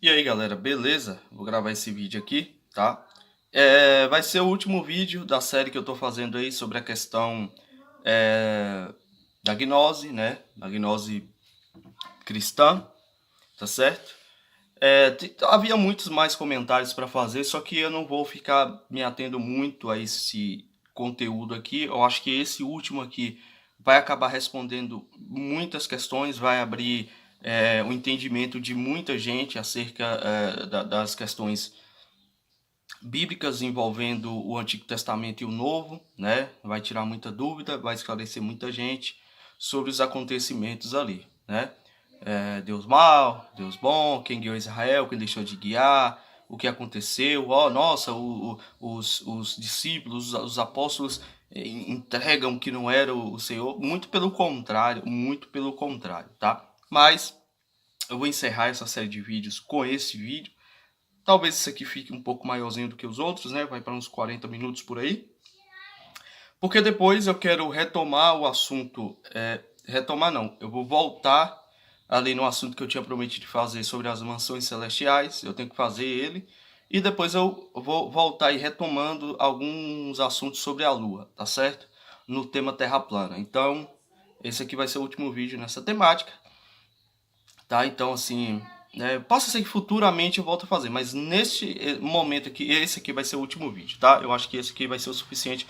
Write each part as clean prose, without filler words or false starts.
E aí galera, beleza? Vou gravar esse vídeo aqui, tá? Vai ser o último vídeo da série que eu tô fazendo aí sobre a questão da gnose, né? Da gnose cristã, tá certo? Havia muitos mais comentários para fazer, só que eu não vou ficar me atendo muito a esse conteúdo aqui. Eu acho que esse último aqui vai acabar respondendo muitas questões, vai abrir o entendimento de muita gente acerca das questões bíblicas envolvendo o Antigo Testamento e o Novo, né? Vai tirar muita dúvida, vai esclarecer muita gente sobre os acontecimentos ali, né? Deus mau, Deus bom, quem guiou Israel, quem deixou de guiar, o que aconteceu, nossa, os discípulos, os apóstolos entregam que não era o Senhor, muito pelo contrário, tá? Mas eu vou encerrar essa série de vídeos com esse vídeo. Talvez esse aqui fique um pouco maiorzinho do que os outros, né? Vai para uns 40 minutos por aí. Porque depois eu quero retomar o assunto. Retomar não, eu vou voltar ali no assunto que eu tinha prometido fazer sobre as mansões celestiais. Eu tenho que fazer ele. E depois eu vou voltar aí retomando alguns assuntos sobre a Lua, tá certo? No tema Terra plana. Então, esse aqui vai ser o último vídeo nessa temática, tá? Então, assim, possa ser que futuramente eu volte a fazer, mas neste momento aqui, esse aqui vai ser o último vídeo, tá? Eu acho que esse aqui vai ser o suficiente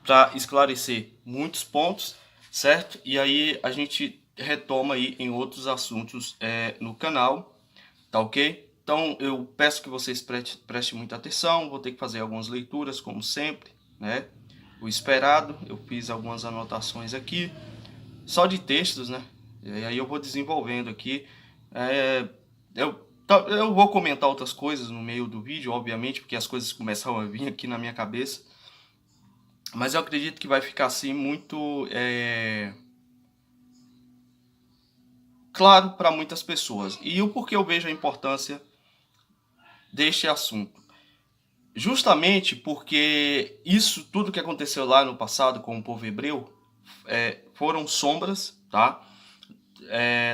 para esclarecer muitos pontos, certo? E aí a gente retoma aí em outros assuntos no canal, tá ok? Então eu peço que vocês prestem muita atenção, vou ter que fazer algumas leituras, como sempre, né? O esperado, eu fiz algumas anotações aqui, só de textos, né? E aí eu vou desenvolvendo aqui. É, eu vou comentar outras coisas no meio do vídeo, obviamente, porque as coisas começam a vir aqui na minha cabeça. Mas eu acredito que vai ficar assim muito claro para muitas pessoas. E o porquê eu vejo a importância deste assunto. Justamente porque isso tudo que aconteceu lá no passado com o povo hebreu foram sombras, tá?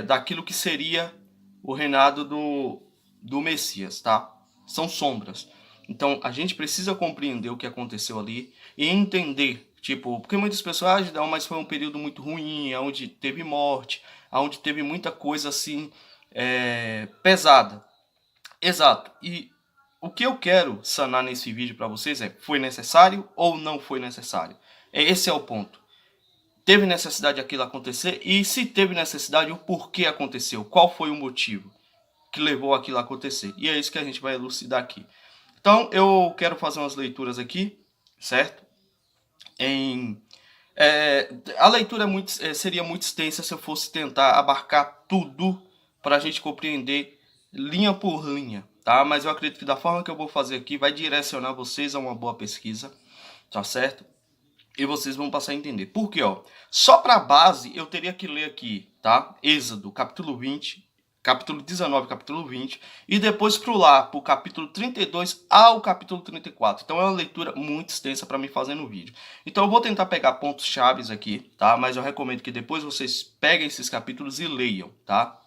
Daquilo que seria o reinado do Messias, tá? São sombras. Então a gente precisa compreender o que aconteceu ali e entender, tipo, porque muitas pessoas não, mas foi um período muito ruim, onde teve morte, onde teve muita coisa assim pesada. Exato. E o que eu quero sanar nesse vídeo para vocês foi necessário ou não foi necessário? Esse é o ponto. Teve necessidade aquilo acontecer? E se teve necessidade, o porquê aconteceu? Qual foi o motivo que levou aquilo a acontecer? E é isso que a gente vai elucidar aqui. Então, eu quero fazer umas leituras aqui, certo? A leitura seria muito extensa se eu fosse tentar abarcar tudo para a gente compreender linha por linha, tá? Mas eu acredito que da forma que eu vou fazer aqui vai direcionar vocês a uma boa pesquisa, tá certo? E vocês vão passar a entender. Por quê, ó? Só para base eu teria que ler aqui, tá? Êxodo, capítulo 20, capítulo 19, capítulo 20, e depois pro capítulo 32 ao capítulo 34. Então é uma leitura muito extensa para me fazer no vídeo. Então eu vou tentar pegar pontos chaves aqui, tá? Mas eu recomendo que depois vocês peguem esses capítulos e leiam, tá?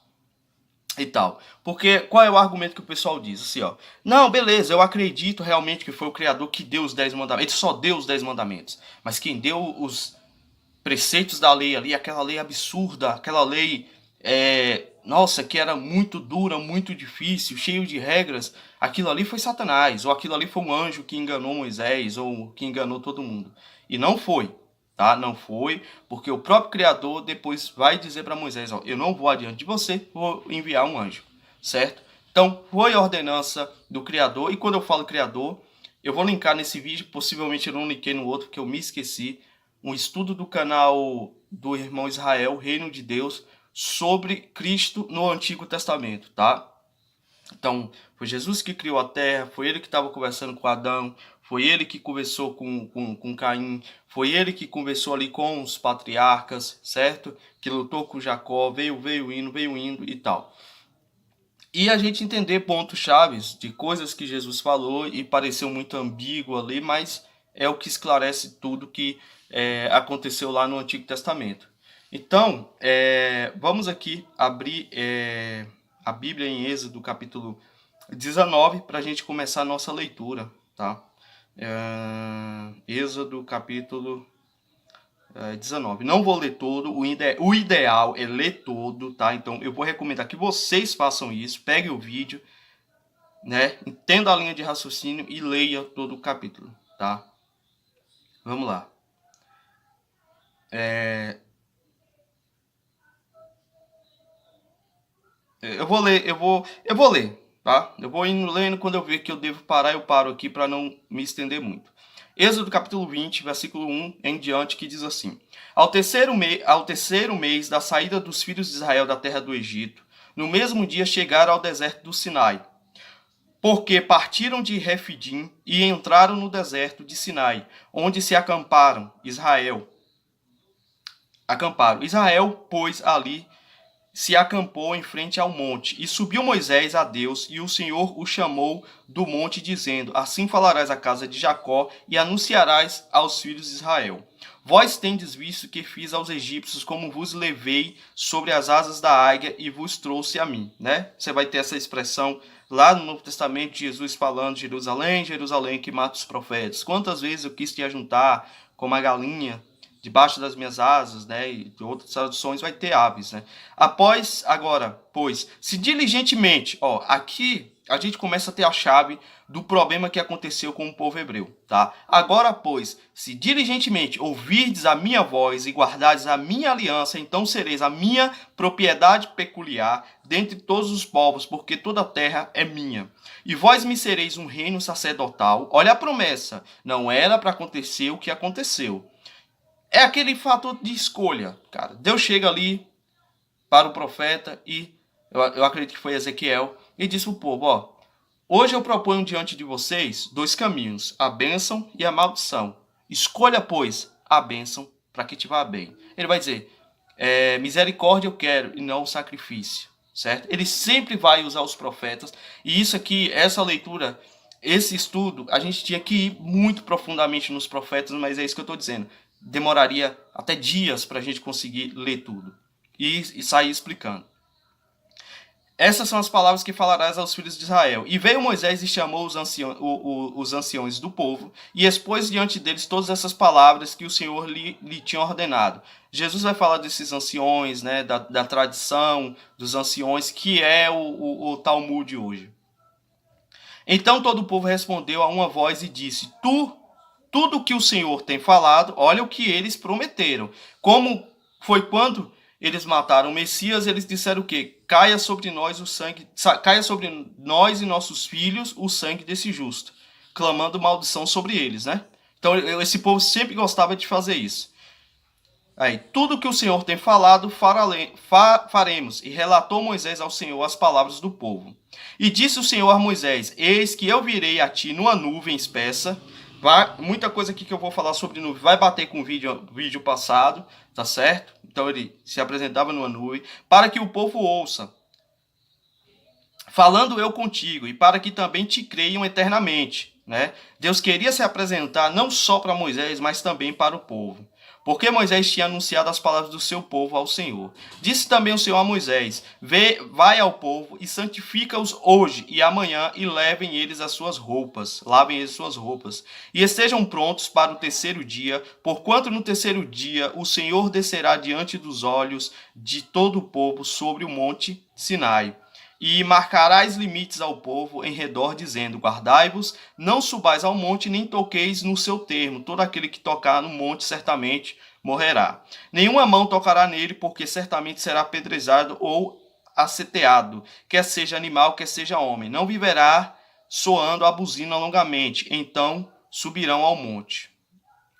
E tal. Porque qual é o argumento que o pessoal diz? Assim, ó. Não, beleza, eu acredito realmente que foi o Criador que deu os 10 mandamentos. Ele só deu os 10 mandamentos. Mas quem deu os preceitos da lei ali, aquela lei absurda, aquela lei, nossa, que era muito dura, muito difícil, cheio de regras, aquilo ali foi Satanás, ou aquilo ali foi um anjo que enganou Moisés, ou que enganou todo mundo. E não foi, tá? Não foi, porque o próprio Criador depois vai dizer para Moisés, ó, eu não vou adiante de você, vou enviar um anjo, certo? Então, foi a ordenança do Criador, e quando eu falo Criador, eu vou linkar nesse vídeo, possivelmente eu não linkei no outro, porque eu me esqueci, um estudo do canal do irmão Israel, Reino de Deus, sobre Cristo no Antigo Testamento, tá? Então, foi Jesus que criou a terra, foi ele que estava conversando com Adão, foi ele que conversou com Caim, foi ele que conversou ali com os patriarcas, certo? Que lutou com Jacó, veio indo e tal. E a gente entender pontos chaves de coisas que Jesus falou e pareceu muito ambíguo ali, mas é o que esclarece tudo que aconteceu lá no Antigo Testamento. Então, vamos aqui abrir a Bíblia em Êxodo, capítulo 19, para a gente começar a nossa leitura, tá? Êxodo, capítulo 19. Não vou ler todo, o ideal é ler todo, tá? Então eu vou recomendar que vocês façam isso, peguem o vídeo, né? Entenda a linha de raciocínio e leia todo o capítulo, tá? Vamos lá. Eu vou ler, eu vou ler, tá? Eu vou indo lendo, quando eu ver que eu devo parar, eu paro aqui para não me estender muito. Êxodo capítulo 20, versículo 1 em diante, que diz assim: ao terceiro mês da saída dos filhos de Israel da terra do Egito, no mesmo dia chegaram ao deserto do Sinai, porque partiram de Refidim e entraram no deserto de Sinai, onde se acamparam. Israel, pois, ali se acampou em frente ao monte. E subiu Moisés a Deus, e o Senhor o chamou do monte, dizendo: assim falarás à casa de Jacó, e anunciarás aos filhos de Israel: vós tendes visto que fiz aos egípcios, como vos levei sobre as asas da águia, e vos trouxe a mim. Né? Você vai ter essa expressão lá no Novo Testamento, Jesus falando: Jerusalém, Jerusalém, que mata os profetas. Quantas vezes eu quis te ajuntar como a galinha debaixo das minhas asas, né? E outras traduções vai ter aves, né? Pois, se diligentemente, ó, aqui a gente começa a ter a chave do problema que aconteceu com o povo hebreu, tá? Agora, pois, se diligentemente ouvirdes a minha voz e guardardes a minha aliança, então sereis a minha propriedade peculiar dentre todos os povos, porque toda a terra é minha. E vós me sereis um reino sacerdotal. Olha a promessa, não era para acontecer o que aconteceu. É aquele fator de escolha, cara. Deus chega ali para o profeta e eu acredito que foi Ezequiel e disse ao povo: ó, hoje eu proponho diante de vocês 2 caminhos, a bênção e a maldição. Escolha, pois, a bênção para que te vá bem. Ele vai dizer: misericórdia eu quero e não sacrifício, certo? Ele sempre vai usar os profetas, e isso aqui, essa leitura, esse estudo, a gente tinha que ir muito profundamente nos profetas, mas é isso que eu estou dizendo. Demoraria até dias para a gente conseguir ler tudo e sair explicando. Essas são as palavras que falarás aos filhos de Israel. E veio Moisés e chamou os anciões do povo e expôs diante deles todas essas palavras que o Senhor lhe tinha ordenado. Jesus vai falar desses anciões, né, da tradição dos anciões, que é o Talmud hoje. Então todo o povo respondeu a uma voz e disse: tudo que o Senhor tem falado, olha o que eles prometeram. Como foi quando eles mataram o Messias, eles disseram o quê? Caia sobre nós e nossos filhos o sangue desse justo, clamando maldição sobre eles, né? Então esse povo sempre gostava de fazer isso. Aí, tudo que o Senhor tem falado, faremos. E relatou Moisés ao Senhor as palavras do povo. E disse o Senhor a Moisés: eis que eu virei a ti numa nuvem espessa. Muita coisa aqui que eu vou falar sobre nuvem vai bater com o vídeo passado, tá certo? Então ele se apresentava numa nuvem, para que o povo ouça, falando eu contigo, e para que também te creiam eternamente, né? Deus queria se apresentar não só para Moisés, mas também para o povo, porque Moisés tinha anunciado as palavras do seu povo ao Senhor. Disse também o Senhor a Moisés: vai ao povo e santifica-os hoje e amanhã, e lavem eles as suas roupas, e estejam prontos para o terceiro dia, porquanto no terceiro dia o Senhor descerá diante dos olhos de todo o povo sobre o monte Sinai. E marcarás limites ao povo em redor, dizendo: guardai-vos, não subais ao monte, nem toqueis no seu termo. Todo aquele que tocar no monte certamente morrerá. Nenhuma mão tocará nele, porque certamente será apedrejado ou aceteado, quer seja animal, quer seja homem. Não viverá soando a buzina longamente. Então subirão ao monte.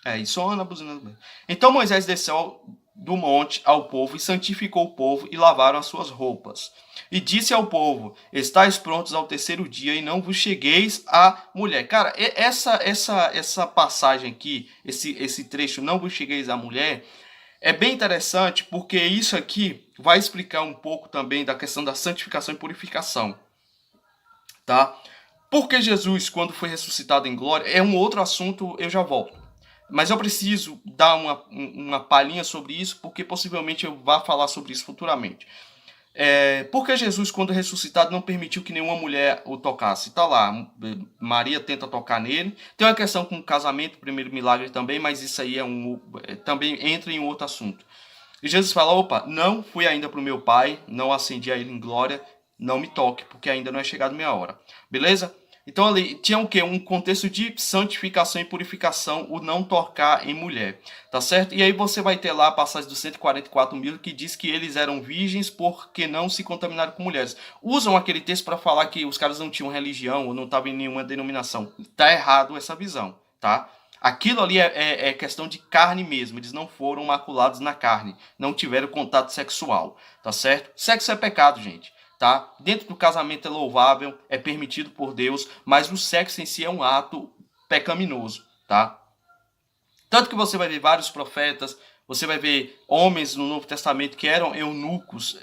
E soando a buzina. Então Moisés desceu do monte ao povo e santificou o povo, e lavaram as suas roupas. E disse ao povo: estáis prontos ao terceiro dia, e não vos chegueis à mulher. Cara, essa passagem aqui, esse trecho, não vos chegueis à mulher, é bem interessante, porque isso aqui vai explicar um pouco também da questão da santificação e purificação, tá? Porque Jesus, quando foi ressuscitado em glória, é um outro assunto, eu já volto. Mas eu preciso dar uma palhinha sobre isso, porque possivelmente eu vá falar sobre isso futuramente. Por que Jesus, quando ressuscitado, não permitiu que nenhuma mulher o tocasse? Está lá, Maria tenta tocar nele. Tem uma questão com o casamento, o primeiro milagre também, mas isso aí também entra em um outro assunto. E Jesus fala, opa, não fui ainda para o meu Pai, não ascendi a ele em glória, não me toque, porque ainda não é chegado minha hora. Beleza? Então ali tinha o quê? Um contexto de santificação e purificação, o não tocar em mulher, tá certo? E aí você vai ter lá a passagem dos 144 mil que diz que eles eram virgens porque não se contaminaram com mulheres. Usam aquele texto para falar que os caras não tinham religião ou não estavam em nenhuma denominação. Tá errado essa visão, tá? Aquilo ali é questão de carne mesmo. Eles não foram maculados na carne. Não tiveram contato sexual. Tá certo? Sexo é pecado, gente. Tá? Dentro do casamento é louvável, é permitido por Deus, mas o sexo em si é um ato pecaminoso. Tá? Tanto que você vai ver vários profetas, você vai ver homens no Novo Testamento que eram eunucos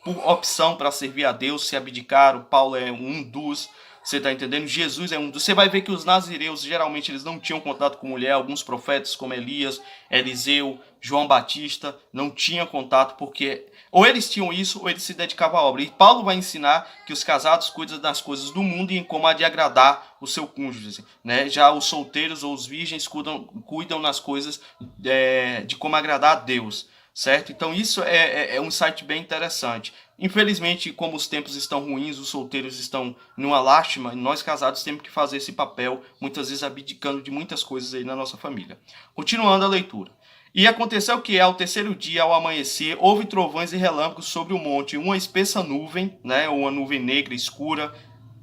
por opção para servir a Deus, se abdicaram. Paulo é um dos. Você está entendendo? Jesus é um dos. Você vai ver que os nazireus, geralmente, eles não tinham contato com mulher. Alguns profetas, como Elias, Eliseu, João Batista, não tinham contato, porque ou eles tinham isso, ou eles se dedicavam à obra. E Paulo vai ensinar que os casados cuidam das coisas do mundo e em como há de agradar o seu cônjuge. Né? Já os solteiros ou os virgens cuidam nas coisas de como agradar a Deus. Certo? Então isso é um insight bem interessante. Infelizmente, como os tempos estão ruins, os solteiros estão numa lástima, nós casados temos que fazer esse papel, muitas vezes abdicando de muitas coisas aí na nossa família. Continuando a leitura. E aconteceu que ao terceiro dia, ao amanhecer, houve trovões e relâmpagos sobre o monte, uma espessa nuvem, né, uma nuvem negra escura,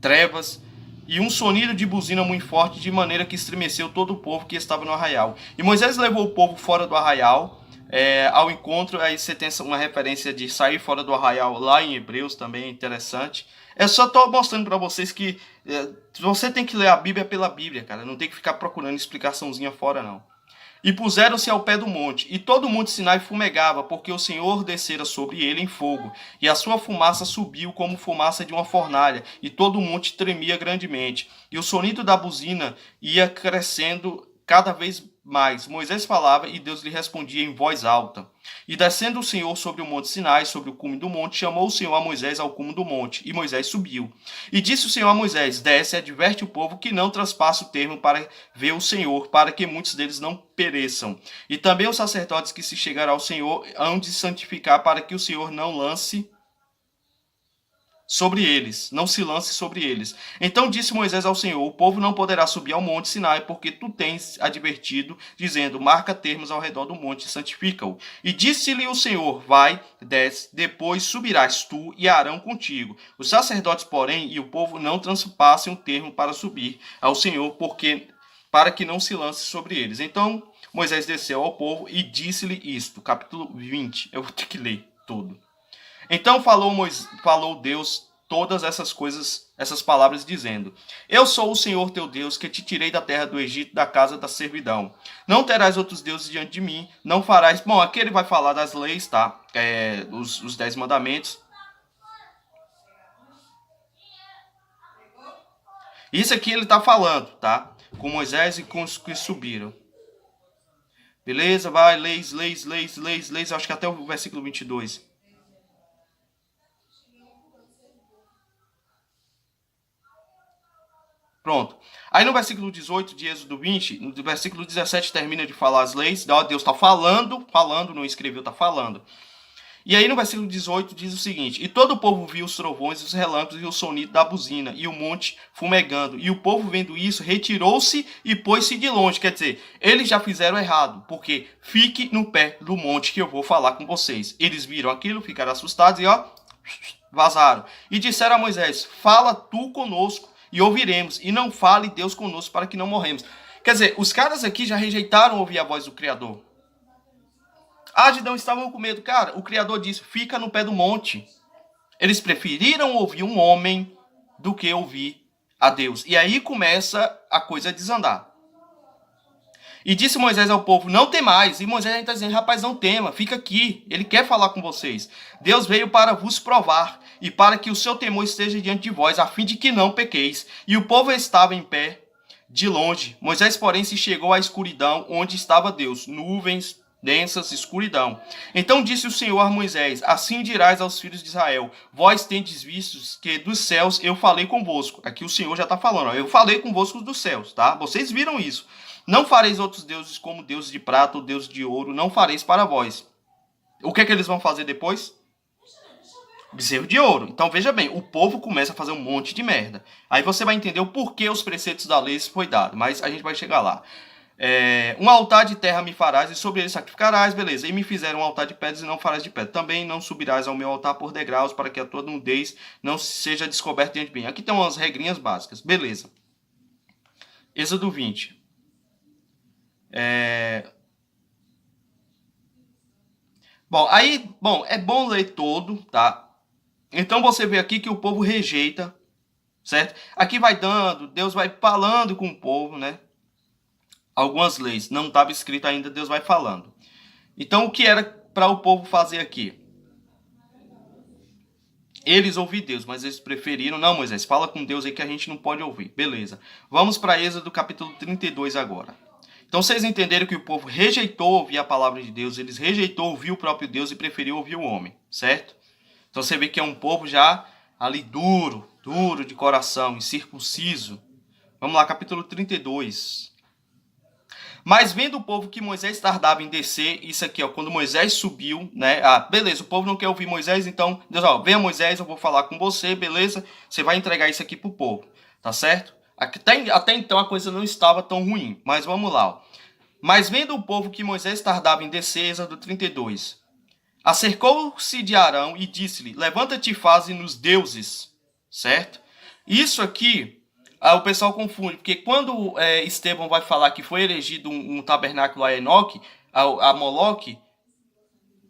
trevas, e um sonido de buzina muito forte, de maneira que estremeceu todo o povo que estava no arraial. E Moisés levou o povo fora do arraial, ao encontro. Aí você tem uma referência de sair fora do arraial lá em Hebreus, também é interessante. Só estou mostrando para vocês que você tem que ler a Bíblia pela Bíblia, cara. Não tem que ficar procurando explicaçãozinha fora, não. E puseram-se ao pé do monte, e todo o monte Sinai fumegava, porque o Senhor descera sobre ele em fogo, e a sua fumaça subiu como fumaça de uma fornalha, e todo o monte tremia grandemente. E o sonido da buzina ia crescendo cada vez mais. Moisés falava e Deus lhe respondia em voz alta. E descendo o Senhor sobre o monte Sinai, sobre o cume do monte, chamou o Senhor a Moisés ao cume do monte, e Moisés subiu. E disse o Senhor a Moisés, desce e adverte o povo que não traspasse o termo para ver o Senhor, para que muitos deles não pereçam. E também os sacerdotes que se chegarão ao Senhor hão de santificar, para que o Senhor não lance sobre eles, não se lance sobre eles. Então disse Moisés ao Senhor, o povo não poderá subir ao monte Sinai, porque tu tens advertido, dizendo, marca termos ao redor do monte e santifica-o. E disse-lhe o Senhor, vai, desce, depois subirás tu e Arão contigo. Os sacerdotes, porém, e o povo não transpassem o termo para subir ao Senhor, para que não se lance sobre eles. Então Moisés desceu ao povo e disse-lhe isto, capítulo 20, eu vou ter que ler todo. Então falou Deus todas essas coisas, essas palavras, dizendo, eu sou o Senhor teu Deus, que te tirei da terra do Egito, da casa da servidão. Não terás outros deuses diante de mim, não farás... Bom, aqui ele vai falar das leis, tá? Os 10 mandamentos. Isso aqui ele tá falando, tá? Com Moisés e com os que subiram. Beleza? Vai, leis. Acho que até o versículo 22. Pronto. Aí no versículo 18 de Êxodo 20, no versículo 17 termina de falar as leis. Deus está falando, não escreveu, está falando. E aí no versículo 18 diz o seguinte, e todo o povo viu os trovões, os relâmpagos e o sonido da buzina, e o monte fumegando. E o povo vendo isso, retirou-se e pôs-se de longe. Quer dizer, eles já fizeram errado, porque fique no pé do monte que eu vou falar com vocês. Eles viram aquilo, ficaram assustados e vazaram. E disseram a Moisés, fala tu conosco, e ouviremos, e não fale Deus conosco para que não morremos. Quer dizer, os caras aqui já rejeitaram ouvir a voz do Criador. Adão estavam com medo. Cara, o Criador disse, fica no pé do monte. Eles preferiram ouvir um homem do que ouvir a Deus. E aí começa a coisa a desandar. E disse Moisés ao povo, não temais. E Moisés está dizendo, rapaz, não tema, fica aqui. Ele quer falar com vocês. Deus veio para vos provar, e para que o seu temor esteja diante de vós, a fim de que não pequeis. E o povo estava em pé, de longe. Moisés, porém, se chegou à escuridão, onde estava Deus. Nuvens, densas, escuridão. Então disse o Senhor a Moisés: assim dirás aos filhos de Israel: vós tendes vistos que dos céus eu falei convosco. Aqui o Senhor já está falando, ó, eu falei convosco dos céus, tá? Vocês viram isso. Não fareis outros deuses como deuses de prata ou deuses de ouro, não fareis para vós. O que é que eles vão fazer depois? Bezerro de ouro. Então veja bem, o povo começa a fazer um monte de merda. Aí você vai entender o porquê os preceitos da lei foi dado, mas a gente vai chegar lá. Um altar de terra me farás e sobre ele sacrificarás, beleza. E me fizeram um altar de pedras e não farás de pedra. Também não subirás ao meu altar por degraus para que a tua nudez não seja descoberta diante de mim. Aqui tem umas regrinhas básicas, beleza. Êxodo 20. Bom, é bom ler todo, tá? Então você vê aqui que o povo rejeita, certo? Aqui vai dando, Deus vai falando com o povo, né? Algumas leis, não estava escrito ainda, Deus vai falando. Então o que era para o povo fazer aqui? Eles ouviram Deus, mas eles preferiram, não, Moisés, fala com Deus aí que a gente não pode ouvir. Beleza. Vamos para Êxodo capítulo 32 agora. Então vocês entenderam que o povo rejeitou ouvir a palavra de Deus, eles rejeitou ouvir o próprio Deus e preferiu ouvir o homem, certo? Então você vê que é um povo já ali duro de coração, incircunciso. Vamos lá, capítulo 32. Mas vendo o povo que Moisés tardava em descer, isso aqui, ó, quando Moisés subiu, né? Beleza, o povo não quer ouvir Moisés, então Deus, ó, venha Moisés, eu vou falar com você, beleza? Você vai entregar isso aqui pro povo, tá certo? Até então a coisa não estava tão ruim, mas vamos lá, ó. Mas vendo o povo que Moisés tardava em descer, Êxodo 32. Acercou-se de Arão e disse-lhe: levanta-te e faze-nos deuses, certo? Isso aqui, o pessoal confunde, porque quando Estevão vai falar que foi erigido um tabernáculo a Enoque, a Moloque,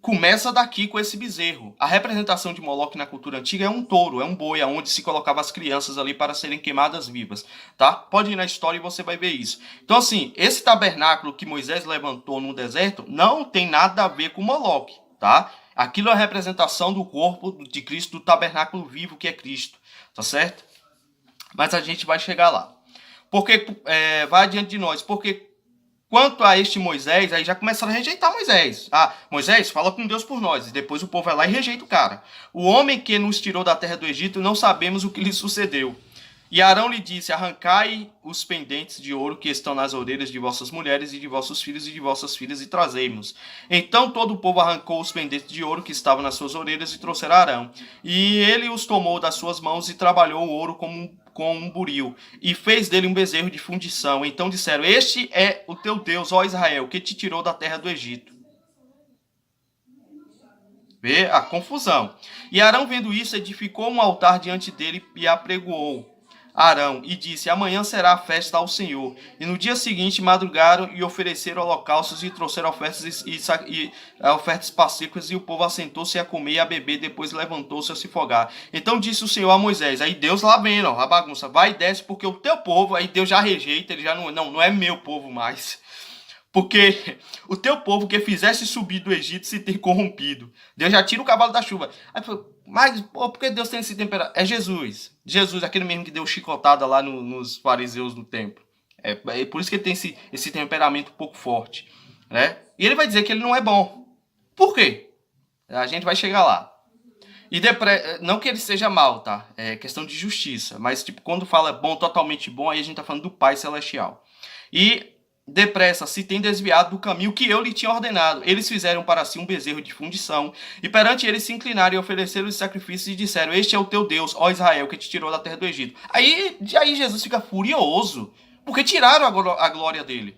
começa daqui com esse bezerro. A representação de Moloque na cultura antiga é um touro, é um boi, onde se colocava as crianças ali para serem queimadas vivas, tá? Pode ir na história e você vai ver isso. Então assim, esse tabernáculo que Moisés levantou no deserto não tem nada a ver com Moloque, tá? Aquilo é a representação do corpo de Cristo, do tabernáculo vivo que é Cristo, tá certo? Mas a gente vai chegar lá. Porque vai adiante de nós, porque quanto a este Moisés, aí já começaram a rejeitar Moisés. Moisés, fala com Deus por nós. E depois o povo vai lá e rejeita o cara. O homem que nos tirou da terra do Egito, não sabemos o que lhe sucedeu. E Arão lhe disse: arrancai os pendentes de ouro que estão nas orelhas de vossas mulheres e de vossos filhos e de vossas filhas e trazei-nos. Então todo o povo arrancou os pendentes de ouro que estavam nas suas orelhas e trouxeram a Arão. E ele os tomou das suas mãos e trabalhou o ouro com um buril, e fez dele um bezerro de fundição. Então disseram: este é o teu Deus, ó Israel, que te tirou da terra do Egito. Vê a confusão. E Arão, vendo isso, edificou um altar diante dele e apregoou Arão e disse: amanhã será a festa ao Senhor. E no dia seguinte madrugaram e ofereceram holocaustos e trouxeram ofertas ofertas pacíficas, e o povo assentou-se a comer e a beber, depois levantou-se a se folgar. Então disse o Senhor a Moisés, aí Deus lá vendo, ó, a bagunça, vai e desce, porque o teu povo, aí Deus já rejeita, ele já não é meu povo mais. Porque o teu povo que fizesse subir do Egito se tem corrompido. Deus já tira o cavalo da chuva. Aí falou, mas por que Deus tem esse temperamento? É Jesus. Jesus, aquele mesmo que deu chicotada lá nos fariseus no templo. É por isso que ele tem esse temperamento um pouco forte, né? E ele vai dizer que ele não é bom. Por quê? A gente vai chegar lá. E não que ele seja mal, tá? É questão de justiça. Mas tipo, quando fala bom, totalmente bom, aí a gente tá falando do Pai Celestial. E depressa se tem desviado do caminho que eu lhe tinha ordenado. Eles fizeram para si um bezerro de fundição, e perante eles se inclinaram e ofereceram os sacrifícios e disseram: este é o teu Deus, ó Israel, que te tirou da terra do Egito. Aí Jesus fica furioso, porque tiraram a glória dele.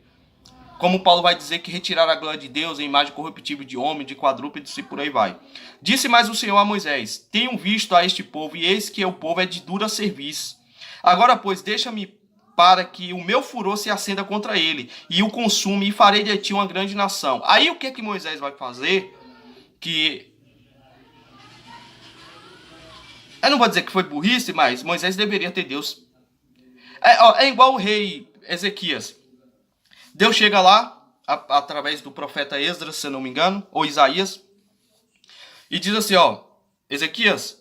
Como Paulo vai dizer que retiraram a glória de Deus, a imagem corruptível de homem, de quadrúpedes e por aí vai. Disse mais o Senhor a Moisés: tenham visto a este povo, e eis que o povo é de dura serviço. Agora, pois, deixa-me para que o meu furor se acenda contra ele, e o consume, e farei de ti uma grande nação. Aí o que é que Moisés vai fazer? Eu não vou dizer que foi burrice, mas Moisés deveria ter Deus. É igual o rei Ezequias. Deus chega lá, através do profeta Esdras, se eu não me engano, ou Isaías, e diz assim, ó, Ezequias,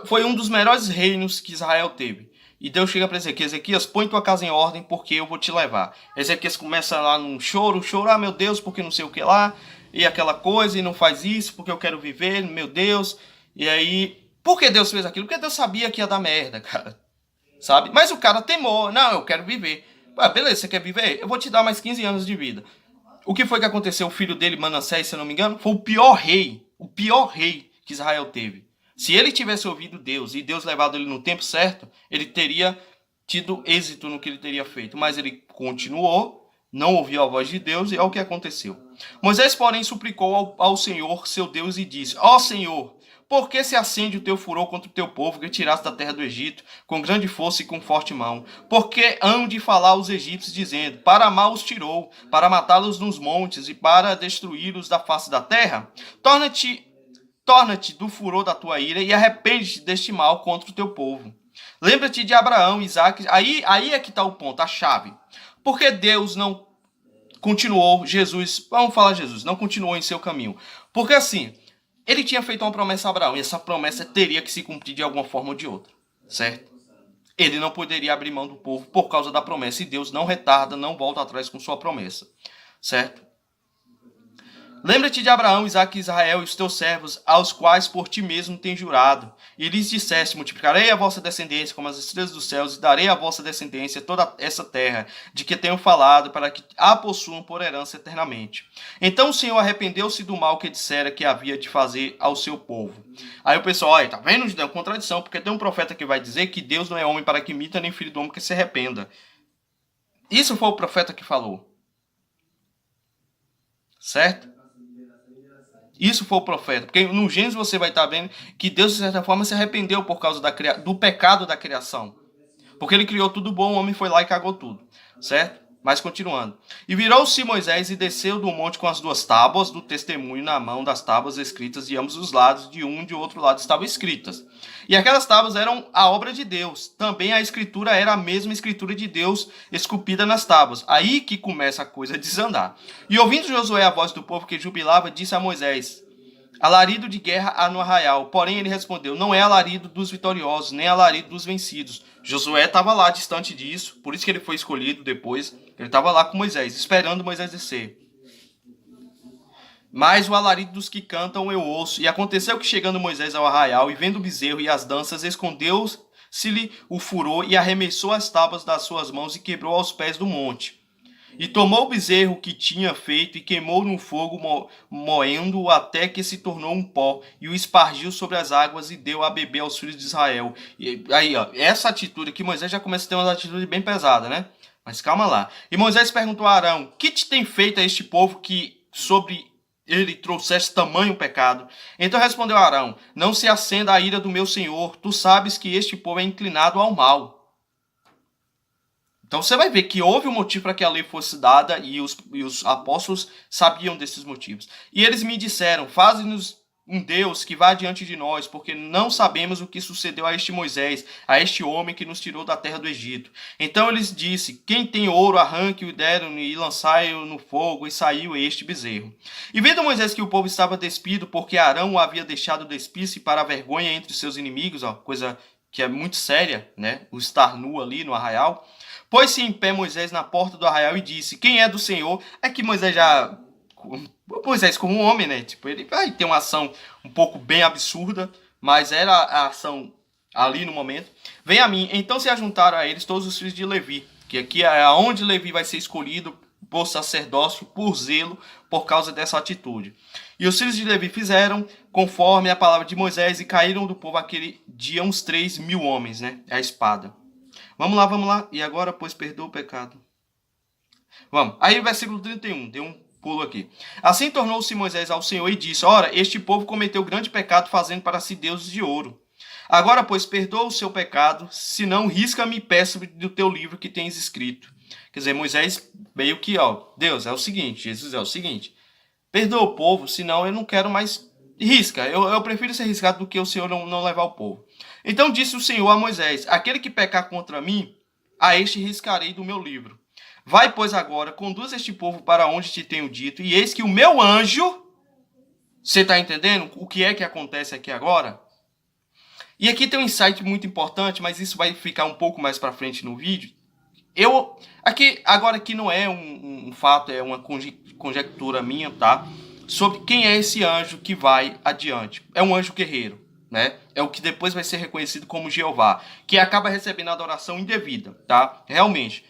foi um dos melhores reinos que Israel teve. E Deus chega para Ezequias, põe tua casa em ordem, porque eu vou te levar. Ezequias começa lá num choro, ah, meu Deus, porque não sei o que lá, e aquela coisa, e não faz isso, porque eu quero viver, meu Deus. E aí, por que Deus fez aquilo? Porque Deus sabia que ia dar merda, cara. Sabe? Mas o cara temou, não, eu quero viver. Ah, beleza, você quer viver? Eu vou te dar mais 15 anos de vida. O que foi que aconteceu? O filho dele, Manassés, se eu não me engano, foi o pior rei que Israel teve. Se ele tivesse ouvido Deus e Deus levado ele no tempo certo, ele teria tido êxito no que ele teria feito. Mas ele continuou, não ouviu a voz de Deus e é o que aconteceu. Moisés, porém, suplicou ao Senhor, seu Deus, e disse: Ó Senhor, por que se acende o teu furor contra o teu povo que tiraste da terra do Egito, com grande força e com forte mão? Porque hão de falar os egípcios, dizendo: para mal os tirou, para matá-los nos montes e para destruí-los da face da terra? Torna-te do furor da tua ira e arrepende-te deste mal contra o teu povo. Lembra-te de Abraão, Isaac. Aí é que está o ponto, a chave. Porque Deus não continuou, Jesus não continuou em seu caminho. Porque assim, ele tinha feito uma promessa a Abraão e essa promessa teria que se cumprir de alguma forma ou de outra, certo? Ele não poderia abrir mão do povo por causa da promessa e Deus não retarda, não volta atrás com sua promessa, certo? Lembra-te de Abraão, Isaque e Israel e os teus servos, aos quais por ti mesmo tem jurado. E lhes disseste: multiplicarei a vossa descendência como as estrelas dos céus, e darei à vossa descendência toda essa terra, de que tenho falado, para que a possuam por herança eternamente. Então o Senhor arrependeu-se do mal que dissera que havia de fazer ao seu povo. Aí o pessoal, olha, tá vendo? Deu contradição, porque tem um profeta que vai dizer que Deus não é homem para que imita, nem filho do homem que se arrependa. Isso foi o profeta que falou. Certo? Isso foi o profeta. Porque no Gênesis você vai estar vendo que Deus, de certa forma, se arrependeu por causa do pecado da criação. Porque ele criou tudo bom, o homem foi lá e cagou tudo. Certo? Mas continuando. E virou-se Moisés e desceu do monte com as duas tábuas do testemunho na mão, das tábuas escritas de ambos os lados, de um e de outro lado estavam escritas. E aquelas tábuas eram a obra de Deus. Também a escritura era a mesma escritura de Deus esculpida nas tábuas. Aí que começa a coisa a desandar. E ouvindo Josué a voz do povo que jubilava, disse a Moisés: alarido de guerra há no arraial. Porém ele respondeu: não é alarido dos vitoriosos, nem alarido dos vencidos. Josué estava lá distante disso, por isso que ele foi escolhido depois. Ele estava lá com Moisés, esperando Moisés descer. Mas o alarido dos que cantam eu ouço. E aconteceu que, chegando Moisés ao arraial e vendo o bezerro e as danças, escondeu-se-lhe o furor e arremessou as tábuas das suas mãos e quebrou aos pés do monte. E tomou o bezerro que tinha feito e queimou no fogo, moendo-o até que se tornou um pó, e o espargiu sobre as águas e deu a beber aos filhos de Israel. E aí, ó, essa atitude aqui, Moisés já começa a ter uma atitude bem pesada, né? Mas calma lá. E Moisés perguntou a Arão: que te tem feito a este povo que sobre ele trouxeste tamanho pecado? Então respondeu Arão: não se acenda a ira do meu senhor, tu sabes que este povo é inclinado ao mal. Então você vai ver que houve um motivo para que a lei fosse dada e os apóstolos sabiam desses motivos. E eles me disseram: faze-nos um Deus que vá diante de nós, porque não sabemos o que sucedeu a este Moisés, a este homem que nos tirou da terra do Egito. Então eles disse: quem tem ouro, arranque-o e deram-lhe, e lançai-o no fogo, e saiu este bezerro. E vendo Moisés que o povo estava despido, porque Arão o havia deixado despir-se para a vergonha entre os seus inimigos, ó, coisa que é muito séria, né? O estar nu ali no arraial. Pôs-se em pé Moisés na porta do arraial e disse: quem é do Senhor? É que Moisés como um homem, né? Tipo, ele vai ter uma ação um pouco bem absurda, mas era a ação ali no momento. Vem a mim. Então se ajuntaram a eles todos os filhos de Levi, que aqui é onde Levi vai ser escolhido por sacerdócio, por zelo, por causa dessa atitude. E os filhos de Levi fizeram conforme a palavra de Moisés e caíram do povo aquele dia uns 3.000 homens, né? A espada. Vamos lá. E agora, pois, perdoa o pecado. Vamos. Aí o versículo 31, deu um pulo aqui. Assim tornou-se Moisés ao Senhor e disse: ora, este povo cometeu grande pecado, fazendo para si deuses de ouro. Agora, pois, perdoa o seu pecado, senão risca-me e peço do teu livro que tens escrito. Quer dizer, Moisés meio que, ó, Deus, é o seguinte, Jesus é o seguinte, perdoa o povo, senão eu não quero mais risca. Eu prefiro ser riscado do que o Senhor não levar o povo. Então disse o Senhor a Moisés: aquele que pecar contra mim, a este riscarei do meu livro. Vai, pois, agora, conduz este povo para onde te tenho dito, e eis que o meu anjo... Você está entendendo o que é que acontece aqui agora? E aqui tem um insight muito importante, mas isso vai ficar um pouco mais para frente no vídeo. Aqui não é um fato, é uma conjectura minha, tá? Sobre quem é esse anjo que vai adiante. É um anjo guerreiro, né? É o que depois vai ser reconhecido como Jeová, que acaba recebendo adoração indevida, tá? Realmente.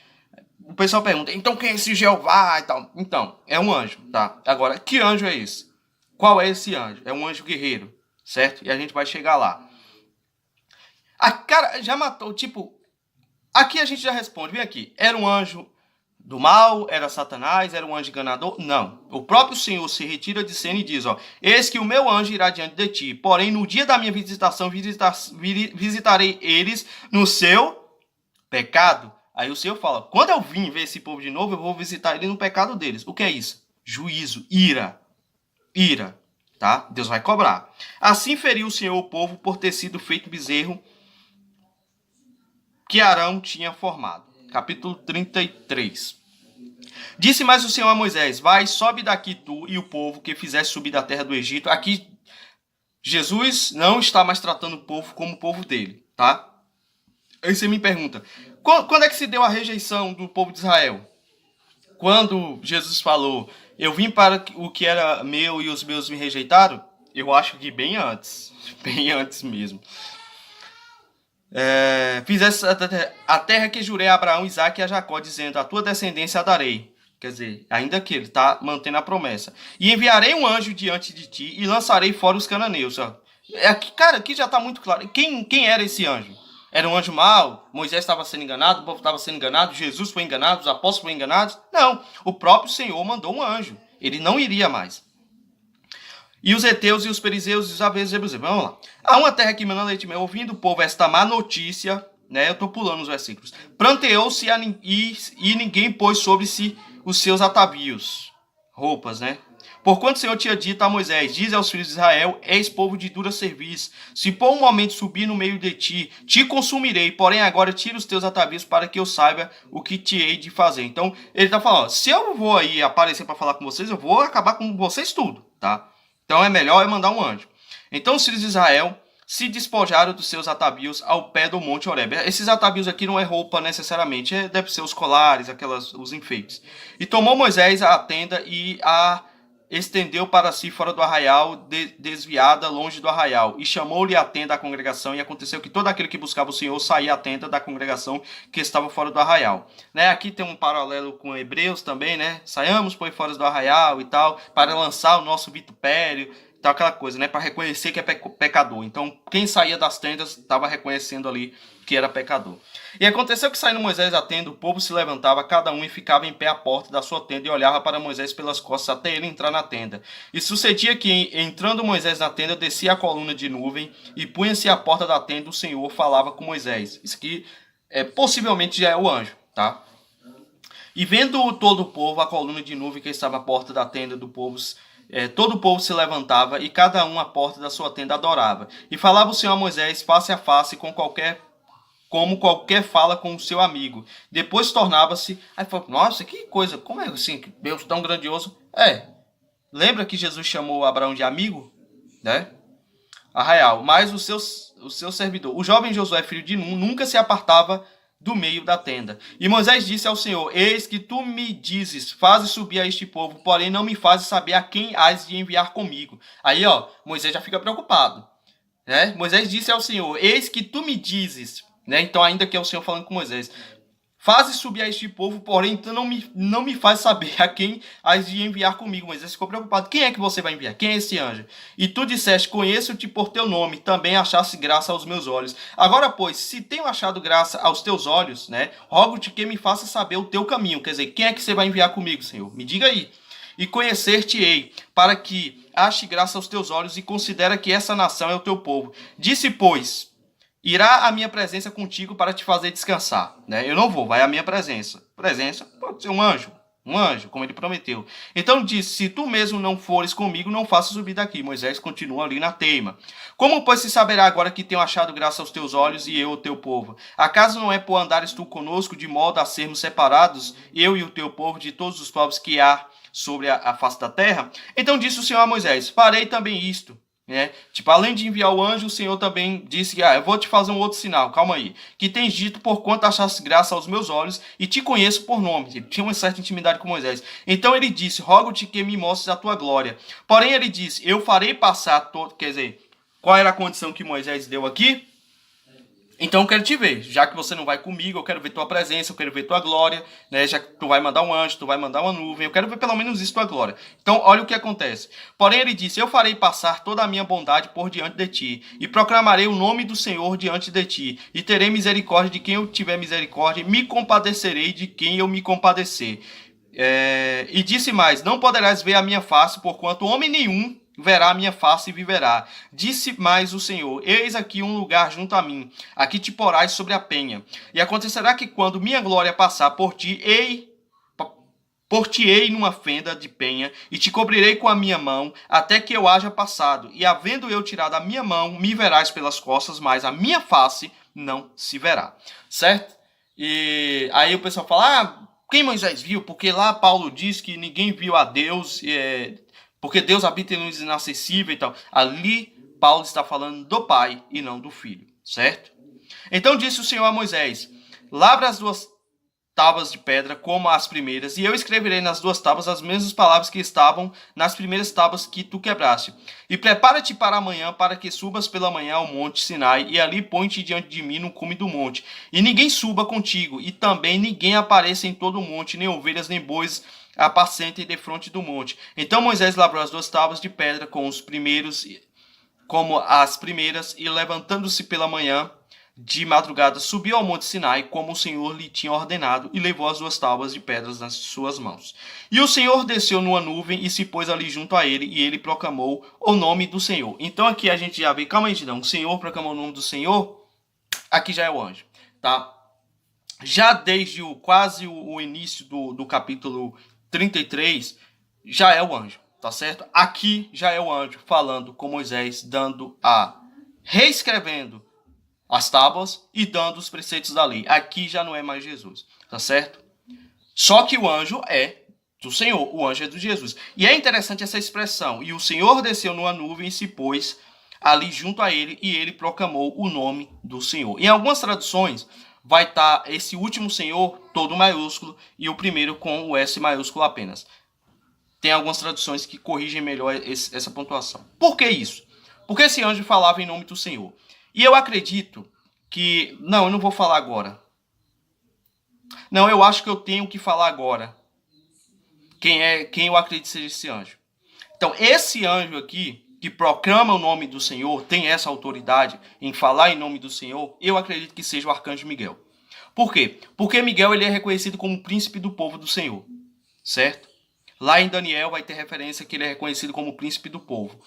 O pessoal pergunta, então quem é esse Jeová e tal? Então, é um anjo, tá? Agora, que anjo é esse? Qual é esse anjo? É um anjo guerreiro, certo? E a gente vai chegar lá. A cara já matou, tipo... Aqui a gente já responde, vem aqui. Era um anjo do mal? Era Satanás? Era um anjo enganador? Não. O próprio Senhor se retira de cena e diz, ó, eis que o meu anjo irá diante de ti, porém no dia da minha visitação visitarei eles no seu pecado. Aí o Senhor fala, quando eu vim ver esse povo de novo, eu vou visitar ele no pecado deles. O que é isso? Juízo, ira, tá? Deus vai cobrar. Assim feriu o Senhor o povo por ter sido feito bezerro que Arão tinha formado. Capítulo 33. Disse mais o Senhor a Moisés, vai, sobe daqui tu e o povo que fizeste subir da terra do Egito. Aqui, Jesus não está mais tratando o povo como o povo dele, tá? Aí você me pergunta, quando é que se deu a rejeição do povo de Israel? Quando Jesus falou, eu vim para o que era meu e os meus me rejeitaram? Eu acho que bem antes mesmo. Fizesse a terra que jurei a Abraão, Isaque e a Jacó, dizendo, a tua descendência a darei. Quer dizer, ainda que ele está mantendo a promessa. E enviarei um anjo diante de ti e lançarei fora os cananeus. Cara, aqui já está muito claro. Quem era esse anjo? Era um anjo mau? Moisés estava sendo enganado? O povo estava sendo enganado? Jesus foi enganado? Os apóstolos foram enganados? Não. O próprio Senhor mandou um anjo. Ele não iria mais. E os heteus e os perizeus e os aveus e os jebuseus. Vamos lá. Há uma terra que mana leite e mel, ouvindo o povo esta má notícia, né? Eu estou pulando os versículos. Pranteou-se e ninguém pôs sobre si os seus atavios, roupas, né? Porquanto o Senhor tinha dito a Moisés, diz aos filhos de Israel, eis povo de dura serviço. Se por um momento subir no meio de ti, te consumirei, porém agora tira os teus atavios para que eu saiba o que te hei de fazer. Então, ele está falando, se eu vou aí aparecer para falar com vocês, eu vou acabar com vocês tudo, tá? Então é melhor mandar um anjo. Então os filhos de Israel se despojaram dos seus atavios ao pé do monte Horebe. Esses atavios aqui não é roupa necessariamente, deve ser os colares, os enfeites. E tomou Moisés a tenda e a estendeu para si fora do arraial, desviada longe do arraial. E chamou-lhe a tenda à congregação, e aconteceu que todo aquele que buscava o Senhor saía à tenda da congregação que estava fora do arraial. Né? Aqui tem um paralelo com Hebreus também, né? Saiamos, pois, fora do arraial e tal, para lançar o nosso vitupério, tal, aquela coisa, né? Para reconhecer que é pecador. Então, quem saía das tendas estava reconhecendo ali que era pecador. E aconteceu que, saindo Moisés da tenda, o povo se levantava, cada um, e ficava em pé à porta da sua tenda, e olhava para Moisés pelas costas, até ele entrar na tenda. E sucedia que, entrando Moisés na tenda, descia a coluna de nuvem, e punha-se à porta da tenda, o Senhor falava com Moisés. Isso aqui, possivelmente, já é o anjo, tá? E vendo todo o povo, a coluna de nuvem que estava à porta da tenda do povo, todo o povo se levantava, e cada um à porta da sua tenda adorava. E falava o Senhor a Moisés, face a face, como qualquer fala com o seu amigo. Depois tornava-se... Aí falou, nossa, que coisa, como é assim, Deus tão grandioso? Lembra que Jesus chamou Abraão de amigo? Né? Arraial. Mas o seu servidor, o jovem Josué, filho de Nun, nunca se apartava do meio da tenda. E Moisés disse ao Senhor, eis que tu me dizes, fazes subir a este povo, porém não me fazes saber a quem hás de enviar comigo. Aí, Moisés já fica preocupado. Né? Moisés disse ao Senhor, eis que tu me dizes... Né? Então, ainda que é o Senhor falando com Moisés, fazes subir a este povo, porém então não me faz saber a quem hás de enviar comigo. Moisés ficou preocupado. Quem é que você vai enviar? Quem é esse anjo? E tu disseste, conheço-te por teu nome, também achaste graça aos meus olhos. Agora, pois, se tenho achado graça aos teus olhos, né, rogo-te que me faça saber o teu caminho. Quer dizer, quem é que você vai enviar comigo, Senhor? Me diga aí. E conhecer-te-ei, para que ache graça aos teus olhos e considera que essa nação é o teu povo. Disse, pois... Irá a minha presença contigo para te fazer descansar. Né? Eu não vou, vai a minha presença. Presença pode ser um anjo, como ele prometeu. Então disse, se tu mesmo não fores comigo, não faças subir daqui. Moisés continua ali na teima. Como, pois, se saberá agora que tenho achado graça aos teus olhos e eu, o teu povo? Acaso não é por andares tu conosco, de modo a sermos separados, eu e o teu povo, de todos os povos que há sobre a face da terra? Então disse o Senhor a Moisés, farei também isto. né? Tipo, além de enviar o anjo, o Senhor também disse: eu vou te fazer um outro sinal, calma aí. Que tens dito por quanto achaste graça aos meus olhos e te conheço por nome. Ele tinha uma certa intimidade com Moisés. Então ele disse: rogo-te que me mostres a tua glória. Porém ele disse: eu farei passar todo. Quer dizer, qual era a condição que Moisés deu aqui? Então eu quero te ver, já que você não vai comigo, eu quero ver tua presença, eu quero ver tua glória, né? Já que tu vai mandar um anjo, tu vai mandar uma nuvem, eu quero ver pelo menos isso, tua glória. Então olha o que acontece. Porém ele disse: eu farei passar toda a minha bondade por diante de ti, e proclamarei o nome do Senhor diante de ti, e terei misericórdia de quem eu tiver misericórdia, e me compadecerei de quem eu me compadecer. E disse mais: não poderás ver a minha face, porquanto homem nenhum verá a minha face e viverá. Disse mais o Senhor: eis aqui um lugar junto a mim, aqui te porás sobre a penha. E acontecerá que quando minha glória passar por ti, por-te-ei numa fenda de penha, e te cobrirei com a minha mão, até que eu haja passado. E havendo eu tirado a minha mão, me verás pelas costas, mas a minha face não se verá. Certo? E aí o pessoal fala: quem Moisés viu? Porque lá Paulo diz que ninguém viu a Deus, porque Deus habita em luz inacessível e tal. Ali Paulo está falando do Pai e não do Filho, certo? Então disse o Senhor a Moisés: lavra as duas tábuas de pedra como as primeiras, e eu escreverei nas duas tábuas as mesmas palavras que estavam nas primeiras tábuas que tu quebraste. E prepara-te para amanhã, para que subas pela manhã ao monte Sinai, e ali põe-te diante de mim no cume do monte. E ninguém suba contigo, e também ninguém apareça em todo o monte, nem ovelhas, nem bois apacentem defronte do monte. Então Moisés lavrou as duas tábuas de pedra com os primeiros, como as primeiras, e levantando-se pela manhã, de madrugada, subiu ao monte Sinai, como o Senhor lhe tinha ordenado, e levou as duas tábuas de pedras nas suas mãos. E o Senhor desceu numa nuvem e se pôs ali junto a ele, e ele proclamou o nome do Senhor. Então aqui a gente já vê, calma aí, não, o Senhor proclamou o nome do Senhor, aqui já é o anjo, tá? Já desde quase o início do capítulo 33, já é o anjo, tá certo? Aqui já é o anjo falando com Moisés, reescrevendo as tábuas e dando os preceitos da lei. Aqui já não é mais Jesus, tá certo? Só que o anjo é do Senhor, o anjo é de Jesus. E é interessante essa expressão: e o Senhor desceu numa nuvem e se pôs ali junto a ele, e ele proclamou o nome do Senhor. Em algumas traduções vai estar esse último Senhor todo maiúsculo e o primeiro com o S maiúsculo apenas. Tem algumas traduções que corrigem melhor essa pontuação. Por que isso? Porque esse anjo falava em nome do Senhor. E eu acredito que... Não, eu não vou falar agora. Não, eu acho que eu tenho que falar agora. Quem eu acredito seja esse anjo. Então, esse anjo aqui, que proclama o nome do Senhor, tem essa autoridade em falar em nome do Senhor, eu acredito que seja o arcanjo Miguel. Por quê? Porque Miguel ele é reconhecido como príncipe do povo do Senhor, certo? Lá em Daniel vai ter referência que ele é reconhecido como príncipe do povo.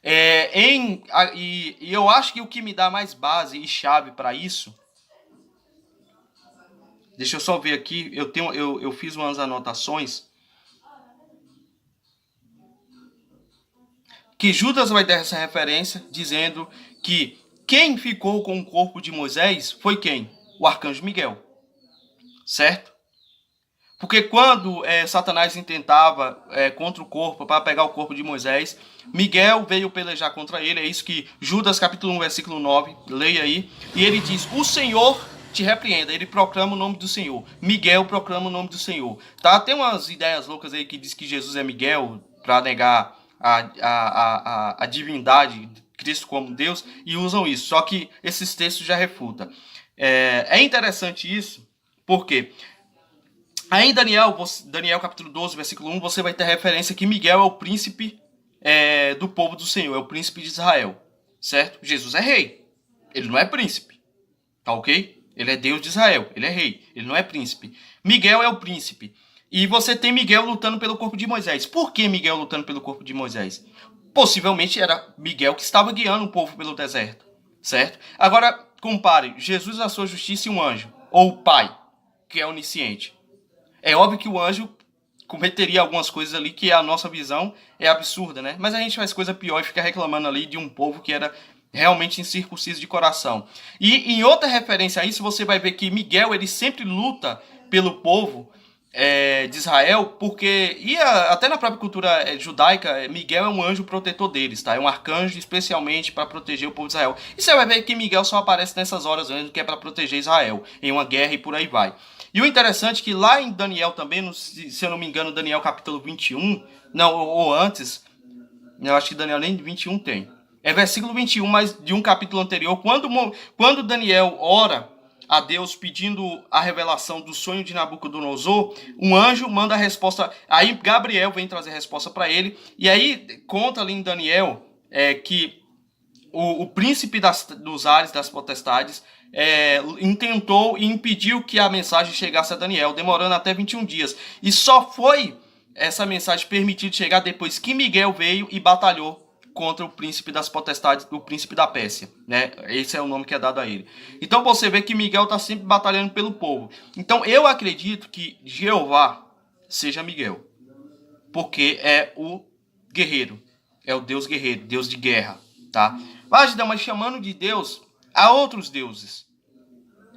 E eu acho que o que me dá mais base e chave para isso... Deixa eu só ver aqui, eu fiz umas anotações. Que Judas vai dar essa referência dizendo que quem ficou com o corpo de Moisés foi quem? O arcanjo Miguel, certo? Porque quando Satanás intentava contra o corpo, para pegar o corpo de Moisés, Miguel veio pelejar contra ele. É isso que Judas capítulo 1, versículo 9, leia aí. E ele diz: o Senhor te repreenda. Ele proclama o nome do Senhor. Miguel proclama o nome do Senhor. Tá? Tem umas ideias loucas aí que diz que Jesus é Miguel, para negar a divindade de Cristo como Deus, e usam isso. Só que esses textos já refutam. É interessante isso, porque... Aí em Daniel capítulo 12, versículo 1, você vai ter referência que Miguel é o príncipe do povo do Senhor, é o príncipe de Israel, certo? Jesus é rei, ele não é príncipe, tá ok? Ele é Deus de Israel, ele é rei, ele não é príncipe. Miguel é o príncipe. E você tem Miguel lutando pelo corpo de Moisés. Por que Miguel lutando pelo corpo de Moisés? Possivelmente era Miguel que estava guiando o povo pelo deserto, certo? Agora, compare Jesus, a sua justiça e um anjo, ou o Pai, que é onisciente. É óbvio que o anjo cometeria algumas coisas ali que a nossa visão é absurda, né? Mas a gente faz coisa pior e fica reclamando ali de um povo que era realmente incircunciso de coração. E em outra referência a isso, você vai ver que Miguel, ele sempre luta pelo povo de Israel, porque até na própria cultura judaica, Miguel é um anjo protetor deles, tá? É um arcanjo especialmente para proteger o povo de Israel. E você vai ver que Miguel só aparece nessas horas mesmo, que é para proteger Israel em uma guerra e por aí vai. E o interessante é que lá em Daniel também, se eu não me engano, Daniel capítulo 21, não, ou antes, eu acho que Daniel nem 21 tem. É versículo 21, mas de um capítulo anterior, quando Daniel ora a Deus pedindo a revelação do sonho de Nabucodonosor, um anjo manda a resposta. Aí Gabriel vem trazer a resposta para ele. E aí conta ali em Daniel que o príncipe dos ares, das potestades, intentou e impediu que a mensagem chegasse a Daniel, demorando até 21 dias. E só foi essa mensagem permitida chegar depois que Miguel veio e batalhou contra o príncipe das potestades, o príncipe da Pérsia, né? Esse é o nome que é dado a ele. Então você vê que Miguel está sempre batalhando pelo povo. Então eu acredito que Jeová seja Miguel, porque é o guerreiro, é o Deus guerreiro, Deus de guerra, tá? Mas chamando de Deus, há outros deuses.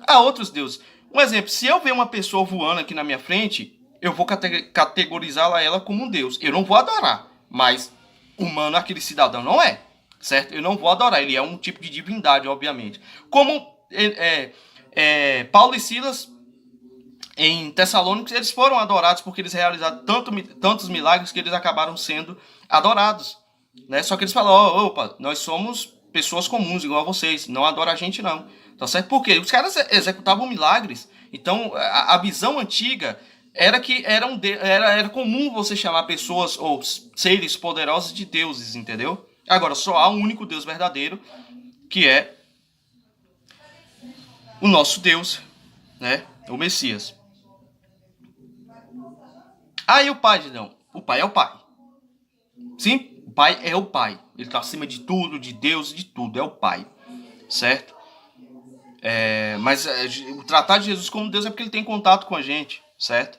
Há outros deuses. Um exemplo, se eu ver uma pessoa voando aqui na minha frente, eu vou categorizá-la ela como um deus. Eu não vou adorar, mas humano aquele cidadão não é, certo? Eu não vou adorar, ele é um tipo de divindade, obviamente. Como Paulo e Silas em Tessalônicos, eles foram adorados porque eles realizaram tantos milagres que eles acabaram sendo adorados, né? Só que eles falaram, opa, nós somos pessoas comuns, igual a vocês, não adora a gente não, tá certo? Porque os caras executavam milagres, então a visão antiga era que era comum você chamar pessoas ou seres poderosos de deuses, entendeu? Agora, só há um único Deus verdadeiro, que é o nosso Deus, né? O Messias. Aí o pai, não. O pai é o pai. Sim, o pai é o pai. Ele está acima de tudo, de Deus, de tudo. É o pai. Certo? Mas o tratar de Jesus como Deus é porque ele tem contato com a gente. Certo?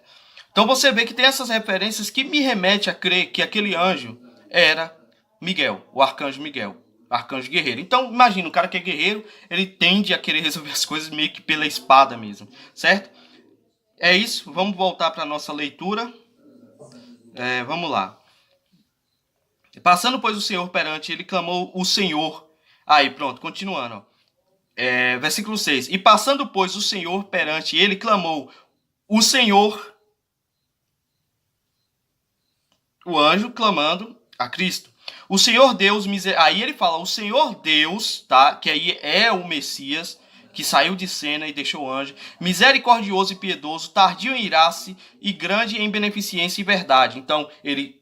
Então você vê que tem essas referências que me remete a crer que aquele anjo era Miguel, o arcanjo Miguel. Arcanjo guerreiro. Então, imagina, o cara que é guerreiro, ele tende a querer resolver as coisas meio que pela espada mesmo. Certo? É isso. Vamos voltar para a nossa leitura. Vamos lá. Passando, pois, o Senhor perante ele, clamou o Senhor. Aí, pronto, continuando. Ó. Versículo 6. E passando, pois, o Senhor perante ele, clamou o Senhor, o anjo clamando a Cristo. O Senhor Deus, aí ele fala, o Senhor Deus, tá? Que aí é o Messias, que saiu de cena e deixou o anjo, misericordioso e piedoso, tardio em irar-se e grande em beneficência e verdade. Então, ele,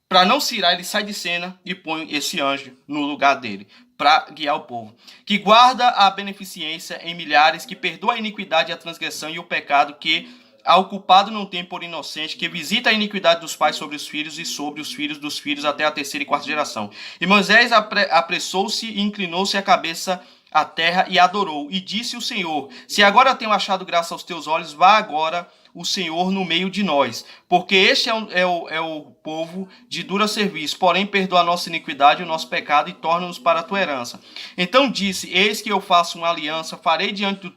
para não se irar, ele sai de cena e põe esse anjo no lugar dele, para guiar o povo. Que guarda a beneficência em milhares, que perdoa a iniquidade, a transgressão e o pecado, que ao culpado não tem por inocente, que visita a iniquidade dos pais sobre os filhos e sobre os filhos dos filhos até a terceira e quarta geração. E Moisés apressou-se e inclinou-se a cabeça à terra e adorou. E disse o Senhor, se agora tenho achado graça aos teus olhos, vá agora o Senhor no meio de nós, porque este é o povo de dura serviço, porém perdoa a nossa iniquidade e o nosso pecado e torna-nos para a tua herança. Então disse, eis que eu faço uma aliança, farei diante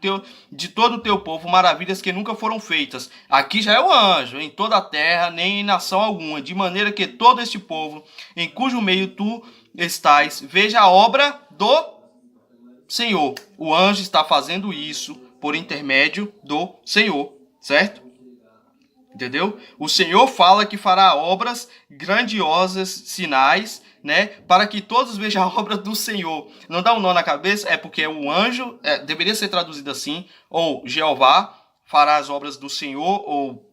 de todo o teu povo maravilhas que nunca foram feitas. Aqui já é o anjo, em toda a terra, nem em nação alguma, de maneira que todo este povo, em cujo meio tu estás, veja a obra do Senhor. O anjo está fazendo isso por intermédio do Senhor, certo? Entendeu? O Senhor fala que fará obras grandiosas, sinais, né? Para que todos vejam a obra do Senhor. Não dá um nó na cabeça? É porque o anjo, deveria ser traduzido assim, ou Jeová fará as obras do Senhor, ou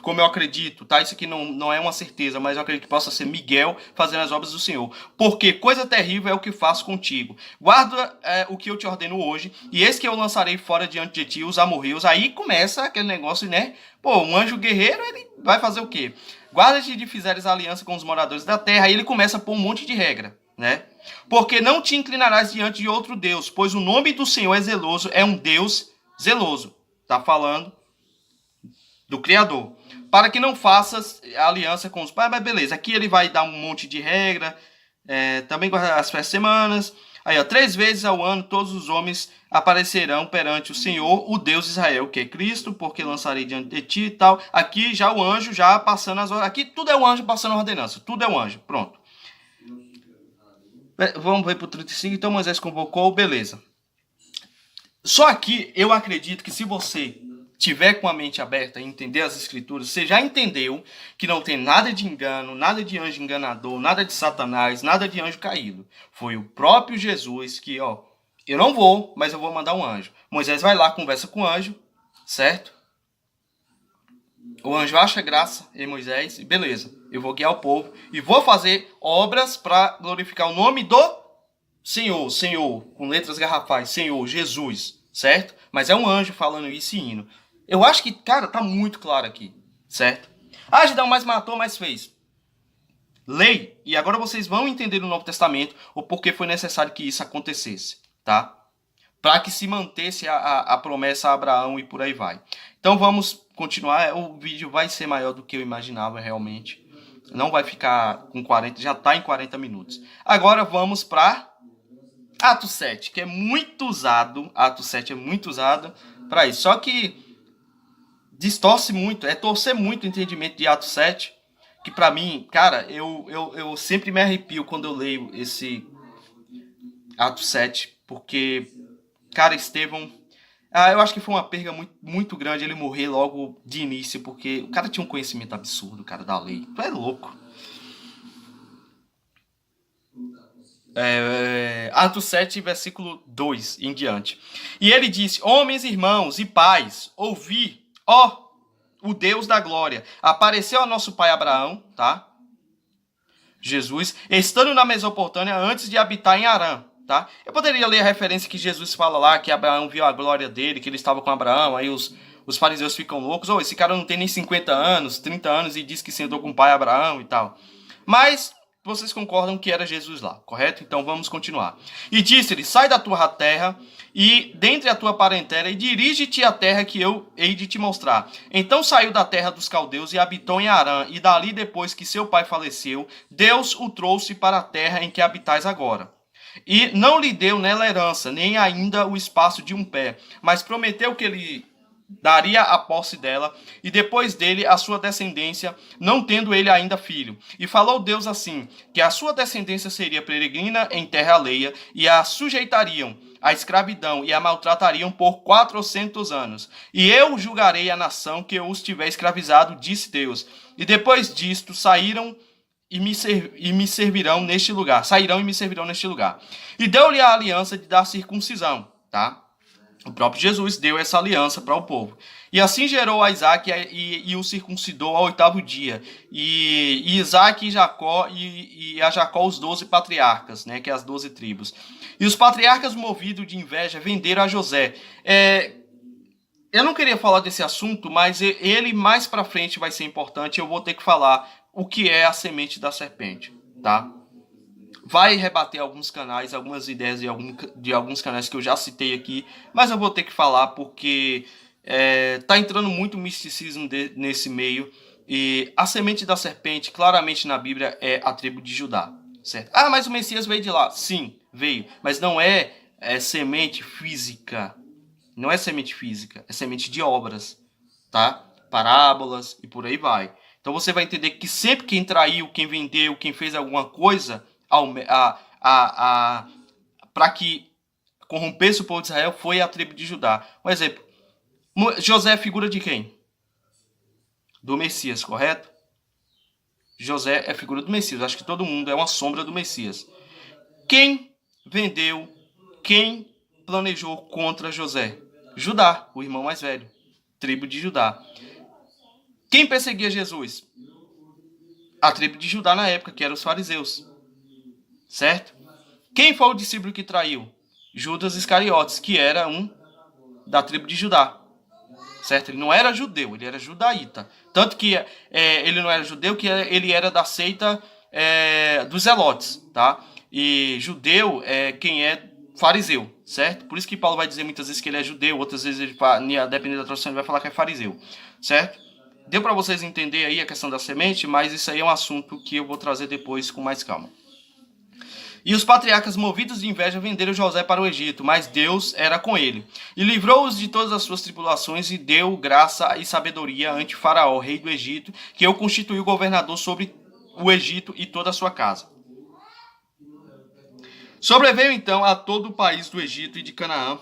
como eu acredito, tá? Isso aqui não é uma certeza, mas eu acredito que possa ser Miguel fazendo as obras do Senhor. Porque coisa terrível é o que faço contigo. Guarda o que eu te ordeno hoje, e eis que eu lançarei fora diante de ti os amorreus. Aí começa aquele negócio, né? Pô, um anjo guerreiro, ele vai fazer o quê? Guarda-te de fizeres aliança com os moradores da terra. Aí ele começa a pôr um monte de regra, né? Porque não te inclinarás diante de outro Deus, pois o nome do Senhor é zeloso, é um Deus zeloso. Tá falando do Criador. Para que não faças aliança com os pais, mas beleza, aqui ele vai dar um monte de regra, também as festas semanas, Aí, ó, 3 vezes ao ano todos os homens aparecerão perante o Senhor, o Deus de Israel, que é Cristo, porque lançarei diante de ti e tal. Aqui já o anjo já passando as horas. Aqui tudo é o anjo passando a ordenança. Tudo é o anjo. Pronto. Vamos ver para o 35. Então Moisés convocou, beleza. Só que eu acredito que se você tiver com a mente aberta e entender as escrituras, você já entendeu que não tem nada de engano, nada de anjo enganador, nada de Satanás, nada de anjo caído. Foi o próprio Jesus que, ó, eu não vou, mas eu vou mandar um anjo. Moisés vai lá, conversa com o anjo, certo? O anjo acha graça em Moisés, e beleza, eu vou guiar o povo e vou fazer obras para glorificar o nome do Senhor, Senhor, com letras garrafais, Senhor, Jesus, certo? Mas é um anjo falando isso e indo. Eu acho que, cara, tá muito claro aqui, certo? Ah, Gidão, mais matou, mais fez. Lei, e agora vocês vão entender no Novo Testamento o porquê foi necessário que isso acontecesse, tá? Para que se mantesse a promessa a Abraão e por aí vai. Então vamos continuar. O vídeo vai ser maior do que eu imaginava realmente. Não vai ficar com 40, já está em 40 minutos. Agora vamos para Atos 7, que é muito usado. Atos 7 é muito usado para isso. Só que distorce muito, é torcer muito o entendimento de Atos 7. Que para mim, cara, eu sempre me arrepio quando eu leio esse Atos 7. Porque, cara, Estevão... eu acho que foi uma perda muito, muito grande ele morrer logo de início, porque o cara tinha um conhecimento absurdo, cara, da lei. Tu é louco. Atos 7, versículo 2 em diante. E ele disse: homens, irmãos e pais, ouvi, ó, o Deus da glória, apareceu ao nosso pai Abraão, tá? Jesus, estando na Mesopotâmia antes de habitar em Harã, tá? Eu poderia ler a referência que Jesus fala lá, que Abraão viu a glória dele, que ele estava com Abraão, aí os fariseus ficam loucos, esse cara não tem nem 50 anos, 30 anos e diz que sentou com o pai Abraão e tal. Mas vocês concordam que era Jesus lá, correto? Então vamos continuar. E disse-lhe: sai da tua terra e dentre a tua parentela e dirige-te à terra que eu hei de te mostrar. Então saiu da terra dos caldeus e habitou em Harã, e dali depois que seu pai faleceu, Deus o trouxe para a terra em que habitais agora. E não lhe deu nela herança, nem ainda o espaço de um pé, mas prometeu que lhe daria a posse dela, e depois dele a sua descendência, não tendo ele ainda filho. E falou Deus assim, que a sua descendência seria peregrina em terra alheia, e a sujeitariam à escravidão, e a maltratariam por 400 anos. E eu julgarei a nação que os tiver escravizado, disse Deus. E depois disto saíram e me servirão neste lugar. Sairão e me servirão neste lugar. E deu-lhe a aliança de dar circuncisão, tá? O próprio Jesus deu essa aliança para o povo. E assim gerou a Isaac e o circuncidou ao 8º dia. E Isaac e Jacó, e a Jacó os 12 patriarcas, né, que é as 12 tribos. E os patriarcas, movidos de inveja, venderam a José. Eu não queria falar desse assunto, mas ele mais para frente vai ser importante. Eu vou ter que falar o que é a semente da serpente, tá? Vai rebater alguns canais, algumas ideias de alguns canais que eu já citei aqui, mas eu vou ter que falar porque tá entrando muito misticismo nesse meio, e a semente da serpente, claramente na Bíblia, é a tribo de Judá, certo? Ah, mas o Messias veio de lá. Sim, veio, mas não é semente física, não é semente física, é semente de obras, tá? Parábolas e por aí vai. Então você vai entender que sempre quem traiu, quem vendeu, quem fez alguma coisa para que corrompesse o povo de Israel foi a tribo de Judá. Um exemplo, José é figura de quem? Do Messias, correto? José é figura do Messias. Acho que todo mundo é uma sombra do Messias. Quem vendeu, quem planejou contra José? Judá, o irmão mais velho. Tribo de Judá. Quem perseguia Jesus? A tribo de Judá na época, que eram os fariseus. Certo? Quem foi o discípulo que traiu? Judas Iscariotes, que era um da tribo de Judá. Certo? Ele não era judeu, ele era judaíta. Tanto que ele não era judeu, que ele era da seita dos Zelotes, tá? E judeu é quem é fariseu, certo? Por isso que Paulo vai dizer muitas vezes que ele é judeu, outras vezes, dependendo da tradução, ele vai falar que é fariseu, certo? Deu para vocês entender aí a questão da semente, mas isso aí é um assunto que eu vou trazer depois com mais calma. E os patriarcas, movidos de inveja, venderam José para o Egito, mas Deus era com ele. E livrou-os de todas as suas tribulações e deu graça e sabedoria ante Faraó, rei do Egito, que o constituiu governador sobre o Egito e toda a sua casa. Sobreveio então a todo o país do Egito e de Canaã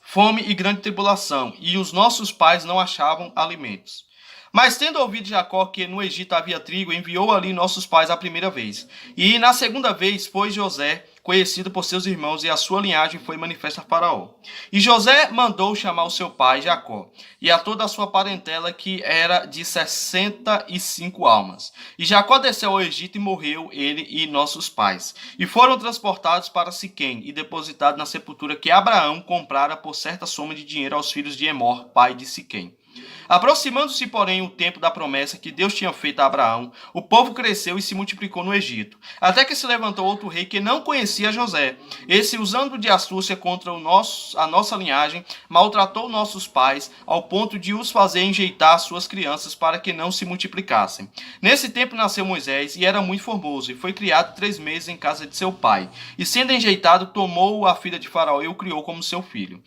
fome e grande tribulação, e os nossos pais não achavam alimentos. Mas tendo ouvido Jacó que no Egito havia trigo, enviou ali nossos pais a primeira vez. E na segunda vez foi José, conhecido por seus irmãos, e a sua linhagem foi manifesta a Faraó. E José mandou chamar o seu pai Jacó, e a toda a sua parentela, que era de 65 almas. E Jacó desceu ao Egito e morreu, ele e nossos pais. E foram transportados para Siquém, e depositados na sepultura que Abraão comprara por certa soma de dinheiro aos filhos de Emor, pai de Siquém. Aproximando-se, porém, o tempo da promessa que Deus tinha feito a Abraão, o povo cresceu e se multiplicou no Egito, até que se levantou outro rei que não conhecia José. Esse, usando de astúcia contra a nossa linhagem, maltratou nossos pais, ao ponto de os fazer enjeitar suas crianças para que não se multiplicassem. Nesse tempo nasceu Moisés, e era muito formoso, e foi criado 3 meses em casa de seu pai. E sendo enjeitado, tomou a filha de Faraó e o criou como seu filho.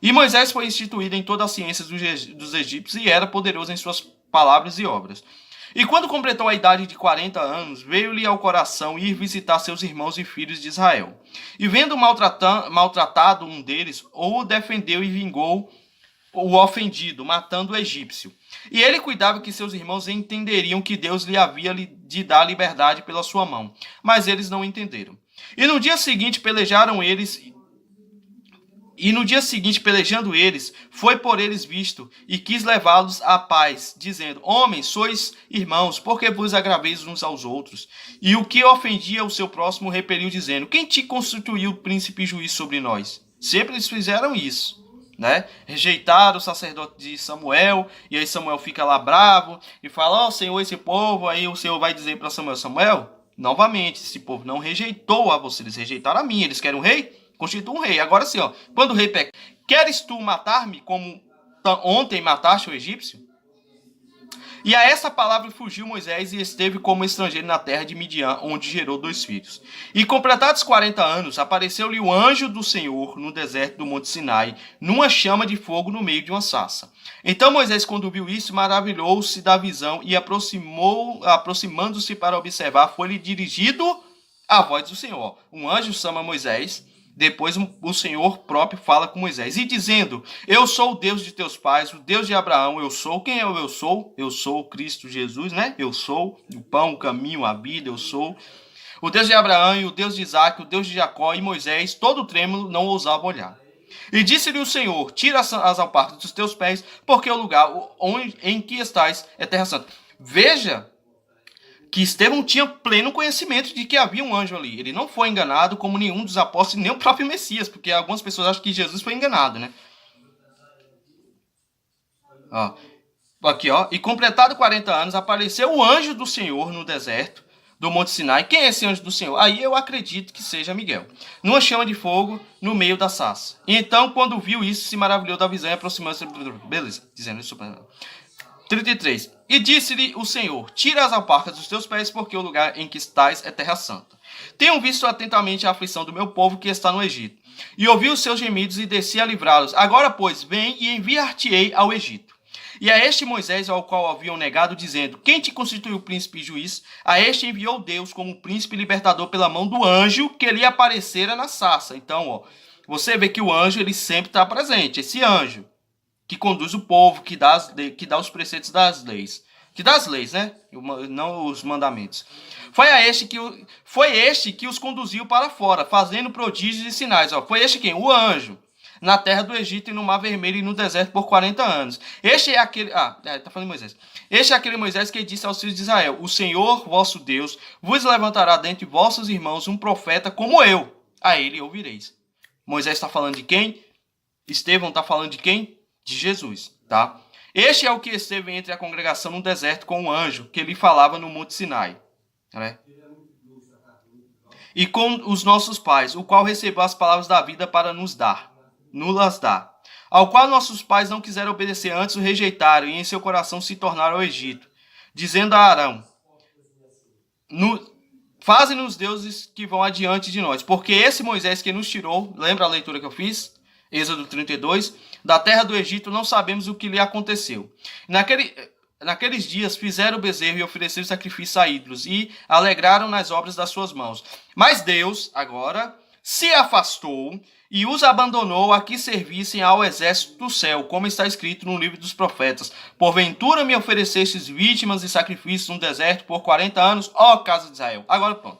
E Moisés foi instituído em toda a ciência dos egípcios e era poderoso em suas palavras e obras. E quando completou a idade de 40 anos, veio-lhe ao coração ir visitar seus irmãos e filhos de Israel. E vendo maltratado um deles, o defendeu e vingou o ofendido, matando o egípcio. E ele cuidava que seus irmãos entenderiam que Deus lhe havia de dar liberdade pela sua mão. Mas eles não entenderam. E no dia seguinte pelejando eles, foi por eles visto, e quis levá-los à paz, dizendo: Homens, sois irmãos, por que vos agraveis uns aos outros? E o que ofendia o seu próximo repeliu, dizendo: Quem te constituiu príncipe e juiz sobre nós? Sempre eles fizeram isso, né? Rejeitaram o sacerdote de Samuel, e aí Samuel fica lá bravo, e fala: Ó, Senhor, esse povo, aí o Senhor vai dizer para Samuel: Samuel, novamente, esse povo não rejeitou a você, eles rejeitaram a mim, eles querem um rei? Constitua um rei. Agora sim, ó, quando o rei peca, queres tu matar-me como ontem mataste o egípcio? E a essa palavra fugiu Moisés e esteve como estrangeiro na terra de Midian, onde gerou 2 filhos. E completados 40 anos, apareceu-lhe o anjo do Senhor no deserto do Monte Sinai, numa chama de fogo no meio de uma sarça. Então Moisés, quando viu isso, maravilhou-se da visão e aproximando-se para observar, foi-lhe dirigido a voz do Senhor. Um anjo chama Moisés. Depois o Senhor próprio fala com Moisés, e dizendo: Eu sou o Deus de teus pais, o Deus de Abraão, eu sou. Quem é o eu sou? Eu sou o Cristo Jesus, né? Eu sou o pão, o caminho, a vida, eu sou. O Deus de Abraão e o Deus de Isaac, o Deus de Jacó, e Moisés, todo trêmulo, não ousava olhar. E disse-lhe o Senhor: Tira as alparcas dos teus pés, porque o lugar em que estás é terra santa. Veja que Estevão tinha pleno conhecimento de que havia um anjo ali. Ele não foi enganado como nenhum dos apóstolos, nem o próprio Messias, porque algumas pessoas acham que Jesus foi enganado, né? Ó, aqui, ó. E completado 40 anos, apareceu o anjo do Senhor no deserto do Monte Sinai. Quem é esse anjo do Senhor? Aí eu acredito que seja Miguel. Numa chama de fogo no meio da sarça. E então, quando viu isso, se maravilhou da visão e aproximou-se. Beleza, dizendo isso. 33. E disse-lhe o Senhor: Tira as alparcas dos teus pés, porque o lugar em que estás é terra santa. Tenho visto atentamente a aflição do meu povo que está no Egito, e ouvi os seus gemidos e desci a livrá-los. Agora, pois, vem e enviar-te-ei ao Egito. E a este Moisés, ao qual haviam negado, dizendo: Quem te constituiu príncipe e juiz? A este enviou Deus como príncipe libertador pela mão do anjo que lhe aparecera na sarça. Então, ó, você vê que o anjo ele sempre está presente. Esse anjo que conduz o povo, que dá os preceitos das leis. Que dá as leis, né? Não os mandamentos. Foi este que os conduziu para fora, fazendo prodígios e sinais. Ó. Foi este quem? O anjo. Na terra do Egito e no Mar Vermelho e no deserto por 40 anos. Este é aquele... tá falando de Moisés. Este é aquele Moisés que disse aos filhos de Israel: O Senhor, vosso Deus, vos levantará dentre vossos irmãos um profeta como eu. A ele ouvireis. Moisés está falando de quem? Estevão está falando de quem? De Jesus, tá? Este é o que esteve entre a congregação no deserto com o anjo que lhe falava no Monte Sinai, né? E com os nossos pais, o qual recebeu as palavras da vida para nos las dá. Ao qual nossos pais não quiseram obedecer, antes o rejeitaram, e em seu coração se tornaram ao Egito, dizendo a Arão: Faze-nos deuses que vão adiante de nós. Porque esse Moisés que nos tirou, lembra a leitura que eu fiz? Êxodo 32, da terra do Egito, não sabemos o que lhe aconteceu. Naqueles dias fizeram o bezerro e ofereceram sacrifício a ídolos e alegraram nas obras das suas mãos. Mas Deus, agora, se afastou e os abandonou a que servissem ao exército do céu, como está escrito no livro dos profetas. Porventura me oferecestes vítimas e sacrifícios no deserto por 40 anos, ó casa de Israel. Agora pronto.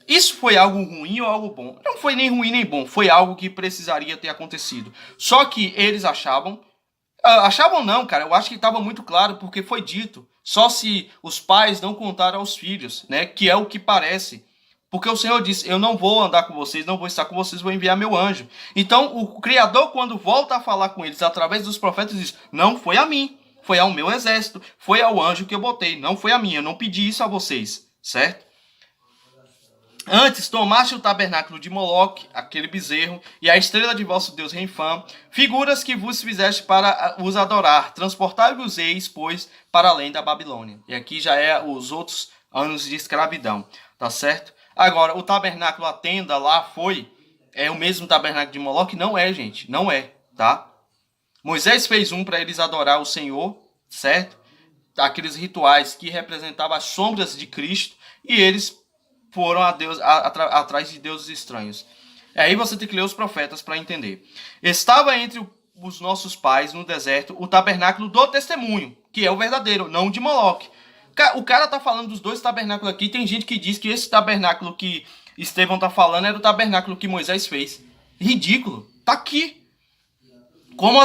Isso foi algo ruim ou algo bom? Não foi nem ruim nem bom, foi algo que precisaria ter acontecido. Só que eles achavam... achavam não, cara, eu acho que estava muito claro, porque foi dito. Só se os pais não contaram aos filhos, né? Que é o que parece. Porque o Senhor disse, eu não vou andar com vocês, não vou estar com vocês, vou enviar meu anjo. Então, o Criador, quando volta a falar com eles através dos profetas, diz, não foi a mim, foi ao meu exército, foi ao anjo que eu botei, não foi a mim, eu não pedi isso a vocês, certo? Antes, tomaste o tabernáculo de Moloque, aquele bezerro, e a estrela de vosso Deus Renfã, figuras que vos fizeste para os adorar. Transportai-vos eis, pois, para além da Babilônia. E aqui já é os outros anos de escravidão, tá certo? Agora, o tabernáculo, a tenda lá é o mesmo tabernáculo de Moloque? Não é, gente, não é, tá? Moisés fez um para eles adorar o Senhor, certo? Aqueles rituais que representavam as sombras de Cristo, e eles foram atrás de deuses estranhos. Aí você tem que ler os profetas para entender. Estava entre os nossos pais no deserto o tabernáculo do testemunho, que é o verdadeiro, não o de Moloque. O cara tá falando dos dois tabernáculos aqui. Tem gente que diz que esse tabernáculo que Estevão tá falando era o tabernáculo que Moisés fez. Ridículo. Tá aqui. Como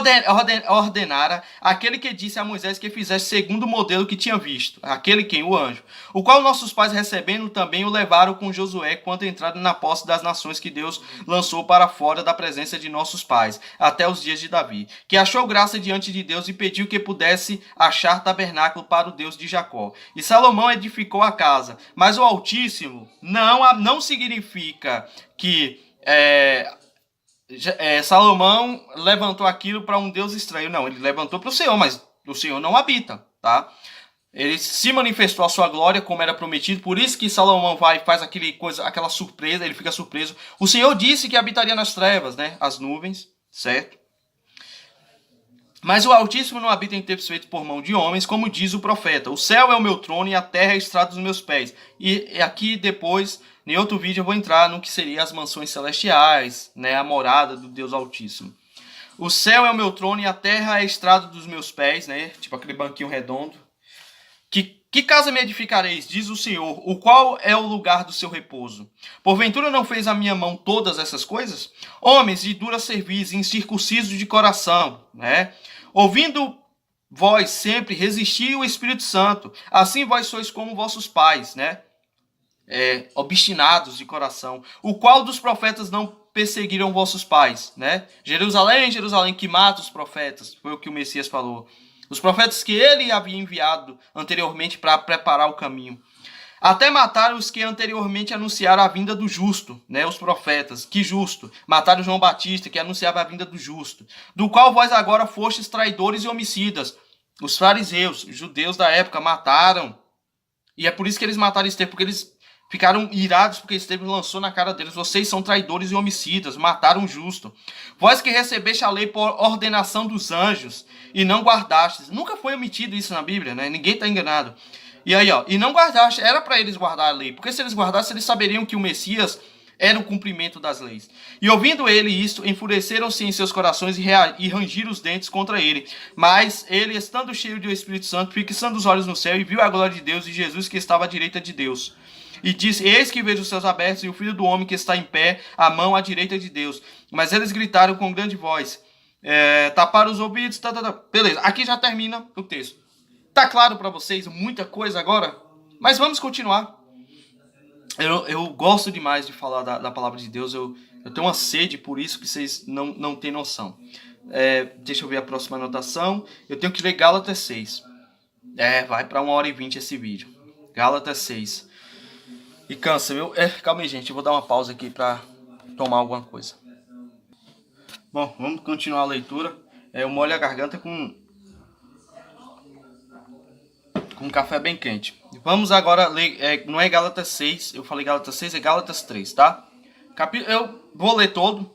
ordenara aquele que disse a Moisés que fizesse segundo o modelo que tinha visto, aquele quem? O anjo, o qual nossos pais recebendo também o levaram com Josué quando entraram na posse das nações que Deus lançou para fora da presença de nossos pais, até os dias de Davi, que achou graça diante de Deus e pediu que pudesse achar tabernáculo para o Deus de Jacó. E Salomão edificou a casa, mas o Altíssimo não significa que... Salomão levantou aquilo para um Deus estranho. Não, ele levantou para o Senhor, mas o Senhor não habita, tá? Ele se manifestou a sua glória como era prometido, por isso que Salomão faz aquela surpresa, ele fica surpreso. O Senhor disse que habitaria nas trevas, né? As nuvens, certo? Mas o Altíssimo não habita em templos feitos por mão de homens, como diz o profeta. O céu é o meu trono e a terra é a estrada dos meus pés. E aqui depois... Em outro vídeo eu vou entrar no que seriam as mansões celestiais, né, a morada do Deus Altíssimo. O céu é o meu trono e a terra é a estrada dos meus pés, né, tipo aquele banquinho redondo. Que casa me edificareis, diz o Senhor, o qual é o lugar do seu repouso? Porventura não fez a minha mão todas essas coisas? Homens de dura cerviz, incircuncisos de coração, né? Ouvindo vós sempre resistir o Espírito Santo, assim vós sois como vossos pais, né? Obstinados de coração, o qual dos profetas não perseguiram vossos pais, né? Jerusalém, Jerusalém, que mata os profetas, foi o que o Messias falou. Os profetas que ele havia enviado anteriormente para preparar o caminho. Até mataram os que anteriormente anunciaram a vinda do justo, né? Os profetas, que justo? Mataram João Batista, que anunciava a vinda do justo, do qual vós agora fostes traidores e homicidas. Os fariseus, os judeus da época, mataram. E é por isso que eles mataram Estevão, porque eles ficaram irados porque Estevão lançou na cara deles. Vocês são traidores e homicidas, mataram o justo. Vós que recebeste a lei por ordenação dos anjos e não guardastes. Nunca foi omitido isso na Bíblia, né? Ninguém está enganado. E aí, ó, e não guardaste. Era para eles guardar a lei, porque se eles guardassem, eles saberiam que o Messias era o cumprimento das leis. E ouvindo ele isto, enfureceram-se em seus corações e rangiram os dentes contra ele. Mas ele, estando cheio do Espírito Santo, fixando os olhos no céu, e viu a glória de Deus e Jesus que estava à direita de Deus. E disse, eis que vejo os céus abertos e o Filho do Homem que está em pé, a mão à direita de Deus. Mas eles gritaram com grande voz, taparam os ouvidos, Beleza, aqui já termina o texto. Tá claro para vocês muita coisa agora? Mas vamos continuar. Eu gosto demais de falar da palavra de Deus, eu tenho uma sede por isso que vocês não têm noção. Deixa eu ver a próxima anotação. Eu tenho que ler Gálatas 6. Vai para 1h20 esse vídeo. Gálatas 6. E cansa, viu? Calma aí, gente. Eu vou dar uma pausa aqui para tomar alguma coisa. Bom, vamos continuar a leitura. Eu molho a garganta com com um café bem quente. Vamos agora ler, não é Gálatas 6, eu falei Gálatas 6, é Gálatas 3, tá? Eu vou ler todo,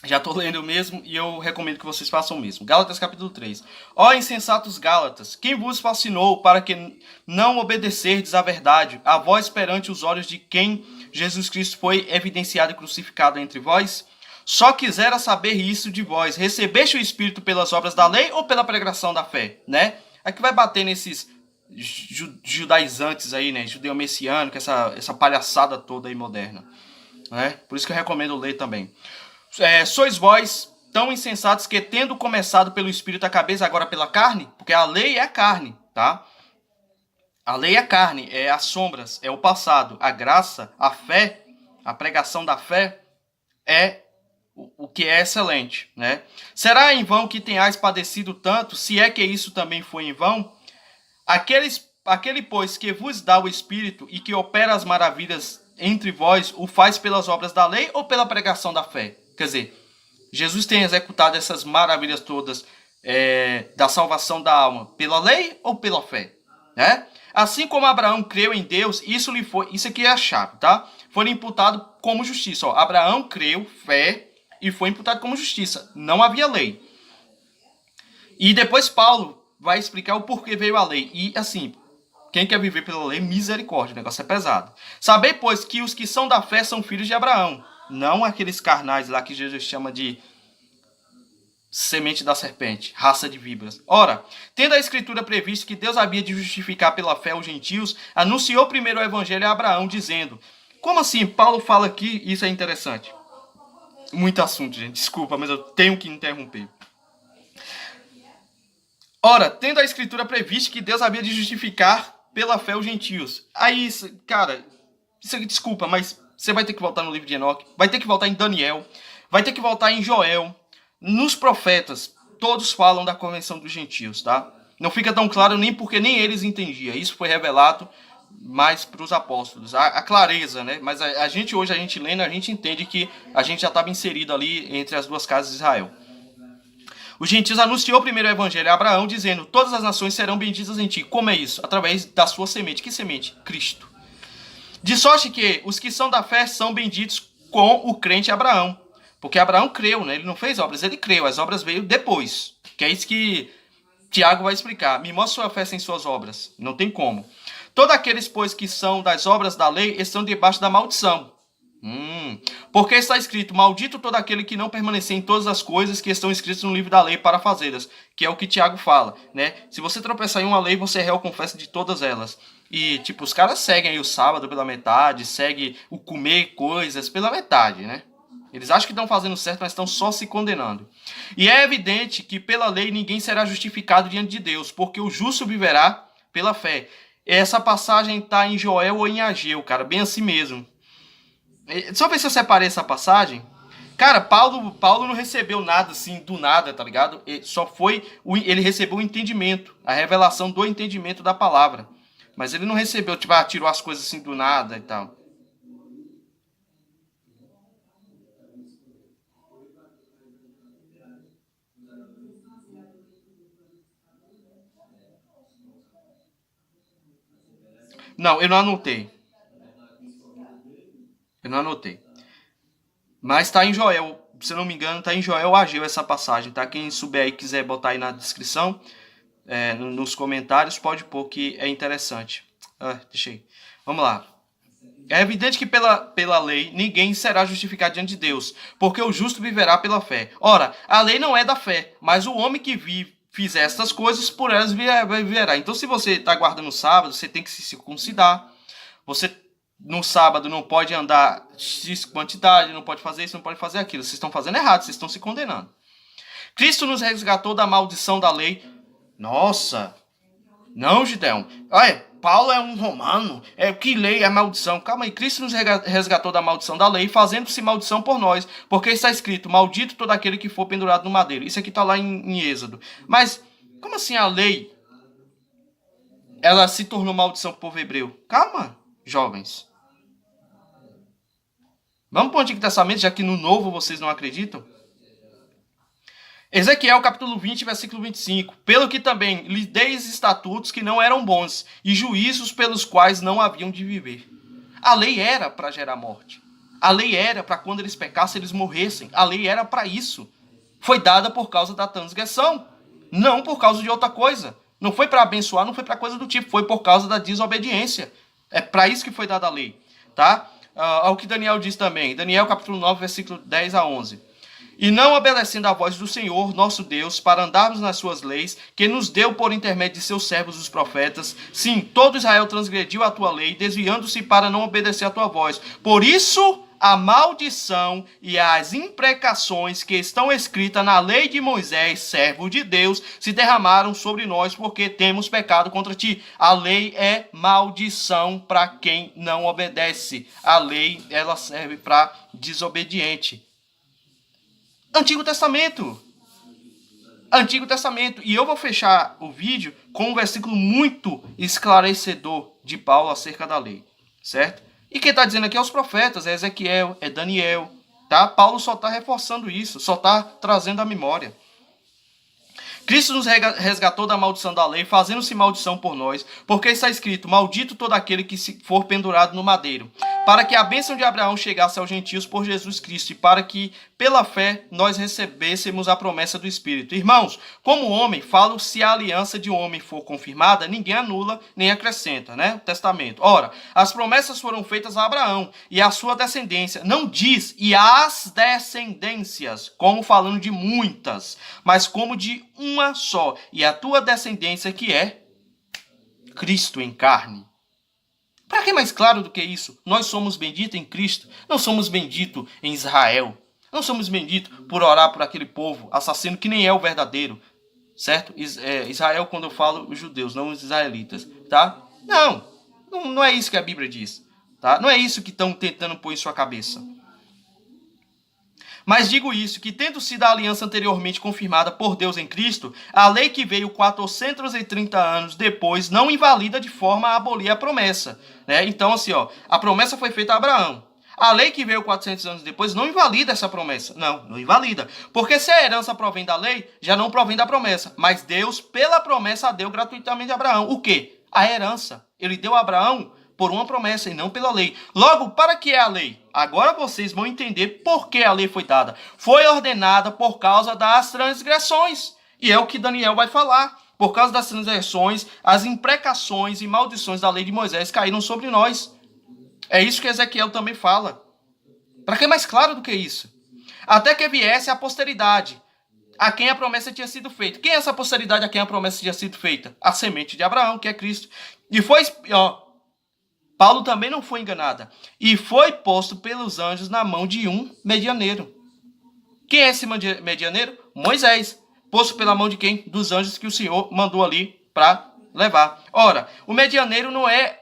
já estou lendo mesmo e eu recomendo que vocês façam o mesmo. Gálatas capítulo 3. Ó insensatos Gálatas, quem vos fascinou para que não obedecerdes à verdade, a vós perante os olhos de quem Jesus Cristo foi evidenciado e crucificado entre vós? Só quisera saber isso de vós, recebeste o Espírito pelas obras da lei ou pela pregação da fé, né? Aqui vai bater nesses judaizantes aí, né? Judeu messiânico, essa palhaçada toda aí moderna, né? Por isso que eu recomendo ler também. Sois vós tão insensatos que, tendo começado pelo Espírito, acabais agora pela carne? Porque a lei é a carne, tá? A lei é a carne, é as sombras, é o passado. A graça, a fé, a pregação da fé é o que é excelente, né? Será em vão que tenhais padecido tanto, se é que isso também foi em vão? Aquele, pois, que vos dá o Espírito e que opera as maravilhas entre vós, o faz pelas obras da lei ou pela pregação da fé? Quer dizer, Jesus tem executado essas maravilhas todas da salvação da alma pela lei ou pela fé, né? Assim como Abraão creu em Deus, isso aqui é a chave, tá? Foi imputado como justiça. Ó, Abraão creu, fé, e foi imputado como justiça. Não havia lei. E depois Paulo vai explicar o porquê veio a lei. E assim, quem quer viver pela lei, misericórdia, o negócio é pesado. Sabei, pois, que os que são da fé são filhos de Abraão. Não aqueles carnais lá que Jesus chama de semente da serpente, raça de víboras. Ora, tendo a Escritura previsto que Deus havia de justificar pela fé os gentios, anunciou primeiro o evangelho a Abraão, dizendo... Como assim? Paulo fala aqui, isso é interessante. Muito assunto, gente. Desculpa, mas eu tenho que interromper. Ora, tendo a Escritura previsto que Deus havia de justificar pela fé os gentios. Aí, cara, desculpa, mas você vai ter que voltar no livro de Enoque, vai ter que voltar em Daniel, vai ter que voltar em Joel. Nos profetas, todos falam da convenção dos gentios, tá? Não fica tão claro nem porque nem eles entendiam. Isso foi revelado mais para os apóstolos, a clareza, né? Mas a gente hoje, a gente lendo, a gente entende que a gente já estava inserido ali entre as duas casas de Israel. Os gentios anunciou primeiro o evangelho a Abraão, dizendo, todas as nações serão benditas em ti. Como é isso? Através da sua semente. Que semente? Cristo. De sorte que os que são da fé são benditos com o crente Abraão. Porque Abraão creu, né? Ele não fez obras, ele creu. As obras veio depois. Que é isso que Tiago vai explicar. Me mostra sua fé sem suas obras. Não tem como. Todos aqueles, pois, que são das obras da lei, estão debaixo da maldição. Porque está escrito, maldito todo aquele que não permanecer em todas as coisas que estão escritas no livro da lei para fazê-las. Que é o que Tiago fala, né? Se você tropeçar em uma lei, você é réu, confessa de todas elas. E, tipo, os caras seguem aí o sábado pela metade, seguem o comer coisas pela metade, né? Eles acham que estão fazendo certo, mas estão só se condenando. E é evidente que pela lei ninguém será justificado diante de Deus, porque o justo viverá pela fé. Essa passagem está em Joel ou em Ageu, cara, bem assim mesmo. Só ver se eu separei essa passagem. Cara, Paulo não recebeu nada assim do nada, tá ligado? Ele recebeu o entendimento, a revelação do entendimento da palavra. Mas ele não recebeu, tipo, tirou as coisas assim do nada e tal. Não, eu não anotei. Eu não anotei. Mas tá em Joel, se eu não me engano, tá em Joel ou Ageu essa passagem, tá? Quem souber aí, quiser botar aí na descrição, nos comentários, pode pôr que é interessante. Deixa aí. Vamos lá. É evidente que pela lei ninguém será justificado diante de Deus, porque o justo viverá pela fé. Ora, a lei não é da fé, mas o homem que fizer estas coisas, por elas viverá. Então, se você está guardando o sábado, você tem que se circuncidar. Você, no sábado, não pode andar X quantidade, não pode fazer isso, não pode fazer aquilo. Vocês estão fazendo errado, vocês estão se condenando. Cristo nos resgatou da maldição da lei. Nossa! Não, Gideão. Olha, Paulo é um romano. Que lei é maldição? Calma aí. Cristo nos resgatou da maldição da lei, fazendo-se maldição por nós. Porque está escrito, maldito todo aquele que for pendurado no madeiro. Isso aqui está lá em Êxodo. Mas, como assim a lei, ela se tornou maldição para o povo hebreu? Calma, jovens. Vamos para o Antigo Testamento, já que no Novo vocês não acreditam? Ezequiel capítulo 20, versículo 25. Pelo que também lhe deis estatutos que não eram bons, e juízos pelos quais não haviam de viver. A lei era para gerar morte. A lei era para quando eles pecassem, eles morressem. A lei era para isso. Foi dada por causa da transgressão, não por causa de outra coisa. Não foi para abençoar, não foi para coisa do tipo, foi por causa da desobediência. É para isso que foi dada a lei, tá? Ao que Daniel diz também, Daniel capítulo 9, versículo 10 a 11. E não obedecendo à voz do Senhor, nosso Deus, para andarmos nas suas leis, que nos deu por intermédio de seus servos os profetas, sim, todo Israel transgrediu a tua lei, desviando-se para não obedecer à tua voz. Por isso, a maldição e as imprecações que estão escritas na lei de Moisés, servo de Deus, se derramaram sobre nós, porque temos pecado contra ti. A lei é maldição para quem não obedece. A lei, ela serve para desobediente. Antigo Testamento. Antigo Testamento. E eu vou fechar o vídeo com um versículo muito esclarecedor de Paulo acerca da lei. Certo? E quem está dizendo aqui é os profetas, é Ezequiel, é Daniel. Tá? Paulo só está reforçando isso, só está trazendo a memória. Cristo nos resgatou da maldição da lei, fazendo-se maldição por nós, porque está escrito, maldito todo aquele que se for pendurado no madeiro, para que a bênção de Abraão chegasse aos gentios por Jesus Cristo, e para que, pela fé, nós recebêssemos a promessa do Espírito. Irmãos, como homem, falo, se a aliança de um homem for confirmada, ninguém anula nem acrescenta, né? O testamento. Ora, as promessas foram feitas a Abraão e à sua descendência. Não diz, e às descendências, como falando de muitas, mas como de uma só, e a tua descendência que é Cristo em carne. Para que mais claro do que isso? Nós somos benditos em Cristo, não somos benditos em Israel. Não somos benditos por orar por aquele povo assassino que nem é o verdadeiro, certo? Israel, quando eu falo os judeus, não os israelitas, tá? Não é isso que a Bíblia diz, tá? Não é isso que estão tentando pôr em sua cabeça. Mas digo isso, que tendo sido a aliança anteriormente confirmada por Deus em Cristo, a lei que veio 430 anos depois não invalida de forma a abolir a promessa, né? Então, assim, a promessa foi feita a Abraão. A lei que veio 400 anos depois não invalida essa promessa. Não invalida. Porque se a herança provém da lei, já não provém da promessa. Mas Deus, pela promessa, deu gratuitamente a Abraão. O quê? A herança. Ele deu a Abraão por uma promessa e não pela lei. Logo, para que é a lei? Agora vocês vão entender por que a lei foi dada. Foi ordenada por causa das transgressões. E é o que Daniel vai falar. Por causa das transgressões, as imprecações e maldições da lei de Moisés caíram sobre nós. É isso que Ezequiel também fala. Para que mais claro do que isso? Até que viesse a posteridade, a quem a promessa tinha sido feita. Quem é essa posteridade a quem a promessa tinha sido feita? A semente de Abraão, que é Cristo. E foi... Paulo também não foi enganada. E foi posto pelos anjos na mão de um medianeiro. Quem é esse medianeiro? Moisés. Posto pela mão de quem? Dos anjos que o Senhor mandou ali para levar. Ora, o medianeiro não é...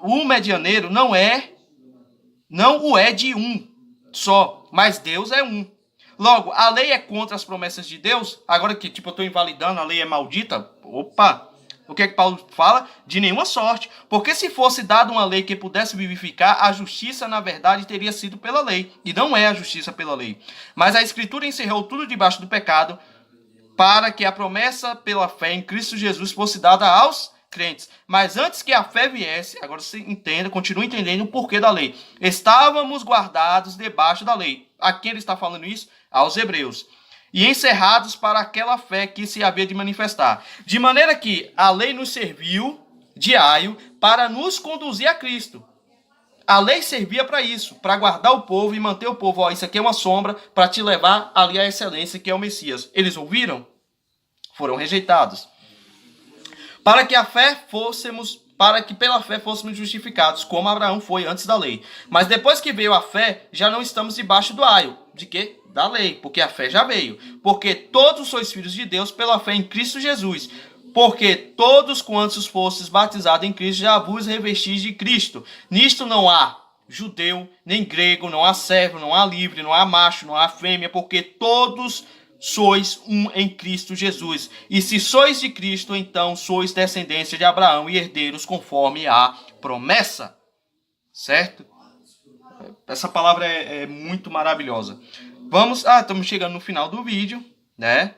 O medianeiro não o é de um só, mas Deus é um. Logo, a lei é contra as promessas de Deus? Agora que, eu estou invalidando, a lei é maldita? Opa! O que é que Paulo fala? De nenhuma sorte. Porque se fosse dada uma lei que pudesse vivificar, a justiça, na verdade, teria sido pela lei. E não é a justiça pela lei. Mas a Escritura encerrou tudo debaixo do pecado, para que a promessa pela fé em Cristo Jesus fosse dada aos crentes. Mas antes que a fé viesse, agora você entenda, continua entendendo o porquê da lei. Estávamos guardados debaixo da lei. A quem ele está falando isso? Aos hebreus. E encerrados para aquela fé que se havia de manifestar. De maneira que a lei nos serviu de aio para nos conduzir a Cristo. A lei servia para isso, para guardar o povo e manter o povo. Isso aqui é uma sombra para te levar ali à excelência, que é o Messias. Eles ouviram? Foram rejeitados. Para que pela fé fôssemos justificados, como Abraão foi antes da lei. Mas depois que veio a fé, já não estamos debaixo do aio. De quê? Da lei, porque a fé já veio. Porque todos sois filhos de Deus pela fé em Cristo Jesus. Porque todos quantos fostes batizados em Cristo, já vos revestis de Cristo. Nisto não há judeu, nem grego, não há servo, não há livre, não há macho, não há fêmea, porque todos sois um em Cristo Jesus. E se sois de Cristo, então sois descendência de Abraão e herdeiros conforme a promessa. Certo? Essa palavra é muito maravilhosa. Estamos chegando no final do vídeo, né?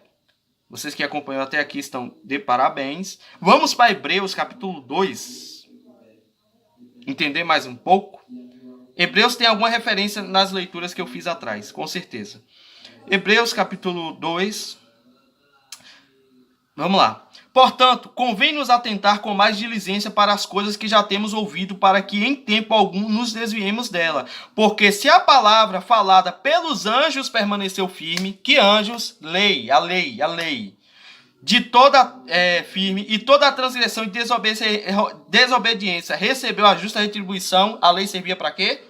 Vocês que acompanham até aqui estão de parabéns. Vamos para Hebreus capítulo 2. Entender mais um pouco. Hebreus tem alguma referência nas leituras que eu fiz atrás, com certeza. Hebreus capítulo 2. Vamos lá. Portanto, convém nos atentar com mais diligência para as coisas que já temos ouvido, para que em tempo algum nos desviemos dela. Porque se a palavra falada pelos anjos permaneceu firme, que anjos? A lei. De toda firme, e toda a transgressão e desobediência recebeu a justa retribuição, a lei servia para quê?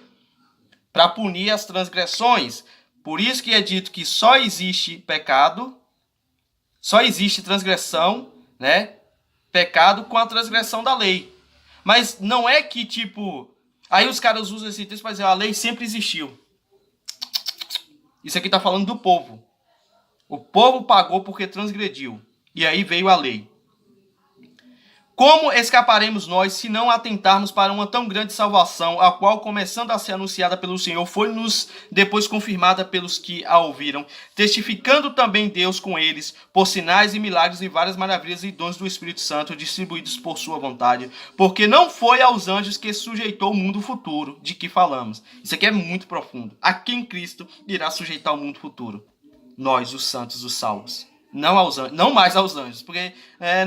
Para punir as transgressões. Por isso que é dito que só existe pecado, só existe transgressão, né? Pecado com a transgressão da lei. Mas não é que, tipo... Aí os caras usam esse texto para dizer, a lei sempre existiu. Isso aqui está falando do povo. O povo pagou porque transgrediu. E aí veio a lei. Como escaparemos nós se não atentarmos para uma tão grande salvação, a qual, começando a ser anunciada pelo Senhor, foi-nos depois confirmada pelos que a ouviram, testificando também Deus com eles, por sinais e milagres e várias maravilhas e dons do Espírito Santo, distribuídos por sua vontade, porque não foi aos anjos que sujeitou o mundo futuro, de que falamos. Isso aqui é muito profundo. A quem Cristo irá sujeitar o mundo futuro? Nós, os santos, os salvos. Não aos anjos, não mais aos anjos, porque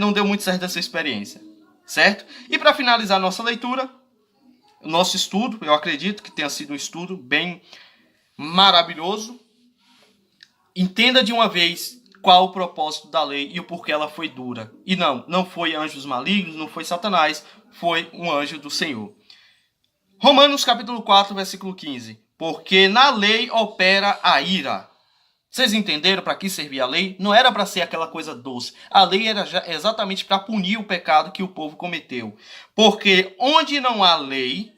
não deu muito certo essa experiência, certo? E para finalizar nossa leitura, nosso estudo, eu acredito que tenha sido um estudo bem maravilhoso. Entenda de uma vez qual o propósito da lei e o porquê ela foi dura. E não foi anjos malignos, não foi Satanás, foi um anjo do Senhor. Romanos capítulo 4, versículo 15. Porque na lei opera a ira. Vocês entenderam para que servia a lei? Não era para ser aquela coisa doce. A lei era exatamente para punir o pecado que o povo cometeu. Porque onde não há lei,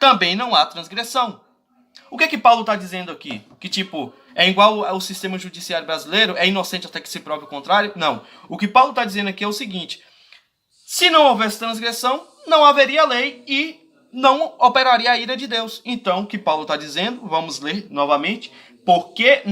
também não há transgressão. O que Paulo está dizendo aqui? Que tipo, é igual ao sistema judiciário brasileiro, é inocente até que se prove o contrário? Não. O que Paulo está dizendo aqui é o seguinte. Se não houvesse transgressão, não haveria lei e não operaria a ira de Deus. Então, o que Paulo está dizendo, vamos ler novamente... Porque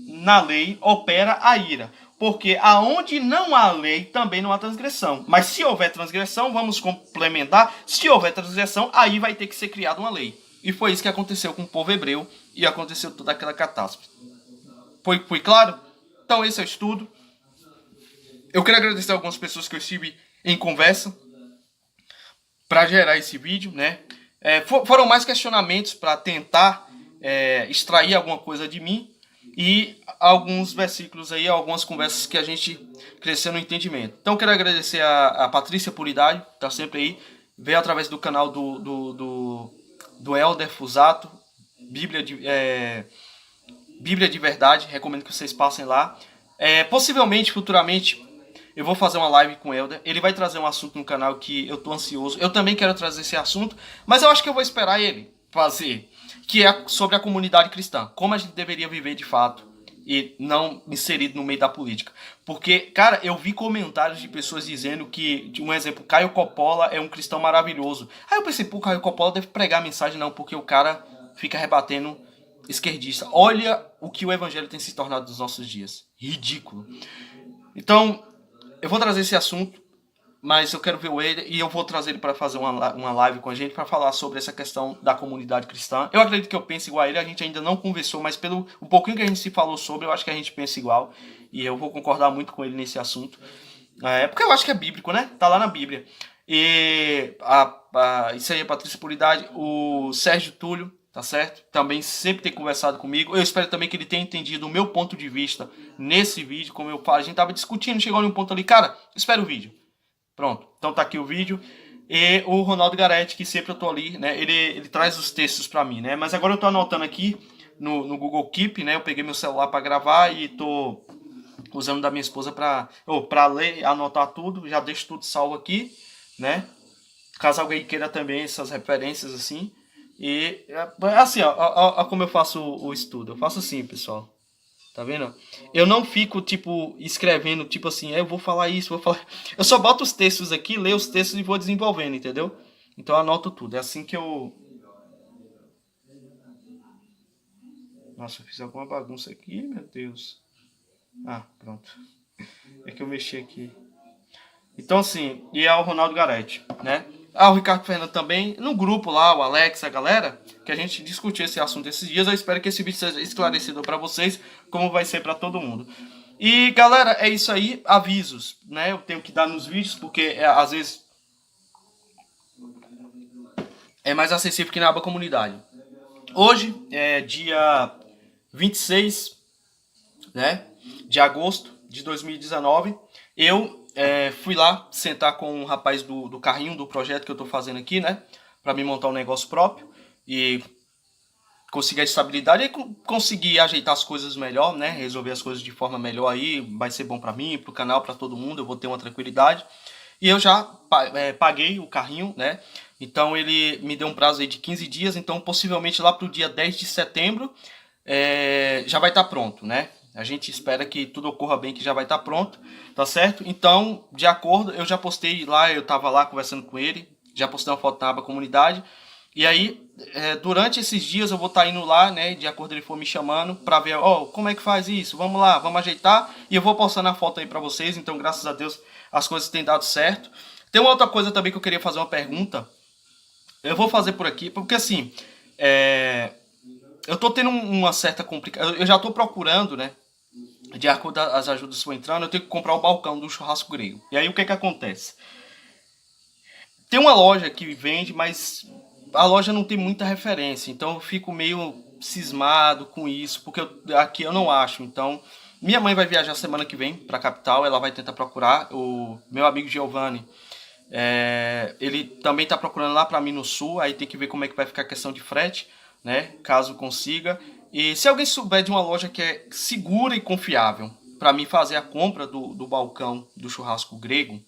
na lei opera a ira. Porque aonde não há lei, também não há transgressão. Mas se houver transgressão, vamos complementar. Se houver transgressão, aí vai ter que ser criada uma lei. E foi isso que aconteceu com o povo hebreu. E aconteceu toda aquela catástrofe. Foi claro? Então esse é o estudo. Eu quero agradecer a algumas pessoas que eu estive em conversa para gerar esse vídeo, né? Foram mais questionamentos para tentar extrair alguma coisa de mim e alguns versículos aí, algumas conversas que a gente cresceu no entendimento. Então quero agradecer a Patrícia Puridade, que está sempre aí, veio através do canal do Helder Fusato, Bíblia de Verdade, recomendo que vocês passem lá. Possivelmente, futuramente, eu vou fazer uma live com o Helder. Ele vai trazer um assunto no canal que eu tô ansioso. Eu também quero trazer esse assunto, mas eu acho que eu vou esperar ele fazer. Que é sobre a comunidade cristã. Como a gente deveria viver de fato e não inserido no meio da política. Porque, cara, eu vi comentários de pessoas dizendo que, um exemplo, Caio Coppola é um cristão maravilhoso. Aí eu pensei, pô, Caio Coppola deve pregar a mensagem, não, porque o cara fica rebatendo esquerdista. Olha o que o evangelho tem se tornado nos nossos dias. Ridículo. Então... eu vou trazer esse assunto, mas eu quero ver o ele e eu vou trazer ele para fazer uma live com a gente para falar sobre essa questão da comunidade cristã. Eu acredito que eu penso igual a ele, a gente ainda não conversou, mas pelo um pouquinho que a gente se falou sobre, eu acho que a gente pensa igual e eu vou concordar muito com ele nesse assunto. Porque eu acho que é bíblico, né? Tá lá na Bíblia. E isso aí é Patrícia Puridade, o Sérgio Túlio, tá certo? Também sempre tem conversado comigo. Eu espero também que ele tenha entendido o meu ponto de vista nesse vídeo. Como eu falo, a gente tava discutindo, chegou num ponto ali, cara, espera o vídeo. Pronto, então tá aqui o vídeo. E o Ronaldo Garetti, que sempre eu tô ali, né? Ele traz os textos pra mim, né? Mas agora eu tô anotando aqui no Google Keep, né? Eu peguei meu celular pra gravar e tô usando da minha esposa pra ler, anotar tudo. Já deixo tudo salvo aqui, né? Caso alguém queira também essas referências assim. E assim, ó, como eu faço o estudo. Eu faço assim, pessoal. Tá vendo? Eu não fico, tipo, escrevendo, tipo assim, eu vou falar isso, vou falar... Eu só boto os textos aqui, leio os textos e vou desenvolvendo, entendeu? Então eu anoto tudo. É assim que eu... Nossa, eu fiz alguma bagunça aqui, meu Deus. Ah, pronto. É que eu mexi aqui. Então, assim, e é o Ronaldo Garetti, né? Ah, o Ricardo Fernando também, no grupo lá, o Alex, a galera, que a gente discutiu esse assunto esses dias. Eu espero que esse vídeo seja esclarecedor para vocês, como vai ser para todo mundo. E, galera, é isso aí. Avisos, né? Eu tenho que dar nos vídeos, porque às vezes é mais acessível que na aba comunidade. Hoje é dia 26, né, de agosto de 2019. Eu fui lá sentar com um rapaz do carrinho do projeto que eu tô fazendo aqui, né? Para me montar um negócio próprio e conseguir a estabilidade e conseguir ajeitar as coisas melhor, né? Resolver as coisas de forma melhor aí. Vai ser bom para mim, pro canal, para todo mundo. Eu vou ter uma tranquilidade. E eu já paguei o carrinho, né? Então ele me deu um prazo aí de 15 dias. Então possivelmente lá pro dia 10 de setembro já vai estar pronto, né? A gente espera que tudo ocorra bem, que já vai estar pronto, tá certo? Então, de acordo, eu já postei lá, eu tava lá conversando com ele, já postei uma foto na aba comunidade. E aí, durante esses dias eu vou estar indo lá, né, de acordo ele for me chamando, pra ver, ó, como é que faz isso? Vamos lá, vamos ajeitar. E eu vou postando a foto aí pra vocês, então graças a Deus as coisas têm dado certo. Tem uma outra coisa também que eu queria fazer uma pergunta. Eu vou fazer por aqui, porque assim, eu tô tendo uma certa complicação. Eu já tô procurando, né? De acordo com as ajudas que estão entrando, eu tenho que comprar o balcão do churrasco grego. E aí o que que acontece? Tem uma loja que vende, mas a loja não tem muita referência. Então eu fico meio cismado com isso, porque aqui eu não acho. Então, minha mãe vai viajar semana que vem para a capital, ela vai tentar procurar. O meu amigo Giovanni, ele também está procurando lá para mim no sul, aí tem que ver como é que vai ficar a questão de frete, né? Caso consiga. E se alguém souber de uma loja que é segura e confiável para mim fazer a compra do balcão do churrasco grego,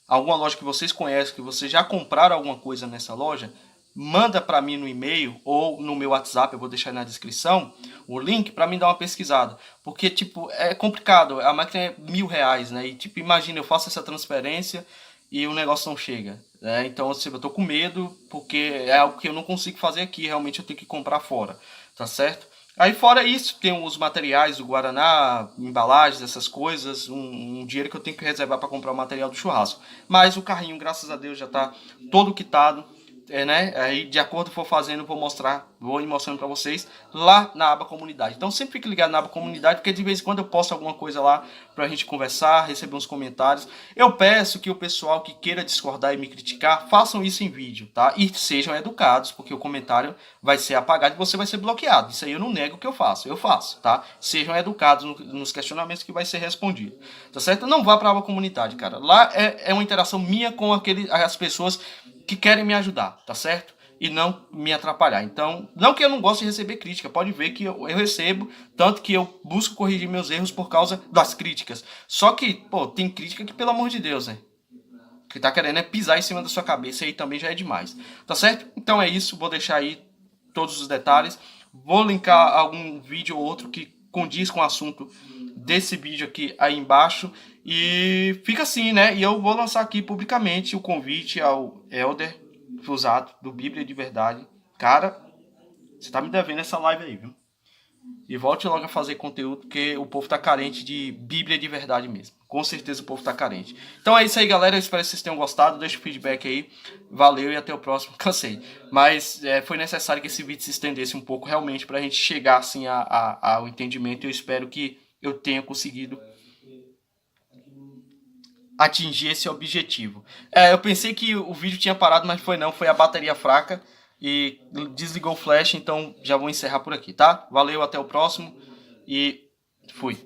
alguma loja que vocês conhecem, que vocês já compraram alguma coisa nessa loja, manda para mim no e-mail ou no meu WhatsApp, eu vou deixar aí na descrição o link para mim dar uma pesquisada. Porque, tipo, é complicado, a máquina é R$1.000, né? E, tipo, imagina, eu faço essa transferência e o negócio não chega, né? Então, assim, eu tô com medo, porque é algo que eu não consigo fazer aqui, realmente eu tenho que comprar fora, tá certo? Aí fora isso, tem os materiais do Guaraná, embalagens, essas coisas, um dinheiro que eu tenho que reservar para comprar o material do churrasco. Mas o carrinho, graças a Deus, já está todo quitado, né? Aí, de acordo com for fazendo, vou ir mostrando para vocês lá na aba comunidade. Então sempre fique ligado na aba comunidade, porque de vez em quando eu posto alguma coisa lá pra gente conversar, receber uns comentários. Eu peço que o pessoal que queira discordar e me criticar, façam isso em vídeo, tá? E sejam educados, porque o comentário vai ser apagado e você vai ser bloqueado. Isso aí eu não nego que eu faço, tá? Sejam educados nos questionamentos que vai ser respondido, tá certo? Não vá pra aba comunidade, cara. Lá é uma interação minha com as pessoas que querem me ajudar, tá certo? E não me atrapalhar. Então, não que eu não goste de receber crítica, pode ver que eu recebo, tanto que eu busco corrigir meus erros por causa das críticas. Só que, pô, tem crítica que, pelo amor de Deus, né? Que tá querendo é pisar em cima da sua cabeça, aí também já é demais, tá certo? Então é isso, vou deixar aí todos os detalhes. Vou linkar algum vídeo ou outro que condiz com o assunto desse vídeo aqui aí embaixo. E fica assim, né? E eu vou lançar aqui publicamente o convite ao Elder Fusato, do Bíblia de Verdade. Cara, você tá me devendo essa live aí, viu? E volte logo a fazer conteúdo, porque o povo tá carente de Bíblia de verdade mesmo. Com certeza o povo tá carente. Então é isso aí, galera. Eu espero que vocês tenham gostado. Deixa o feedback aí. Valeu e até o próximo. Cansei. Mas foi necessário que esse vídeo se estendesse um pouco, realmente, pra gente chegar, assim, ao entendimento. Eu espero que eu tenha conseguido atingir esse objetivo. Eu pensei que o vídeo tinha parado, mas foi não. Foi a bateria fraca e desligou o flash. Então já vou encerrar por aqui, tá? Valeu, até o próximo e fui.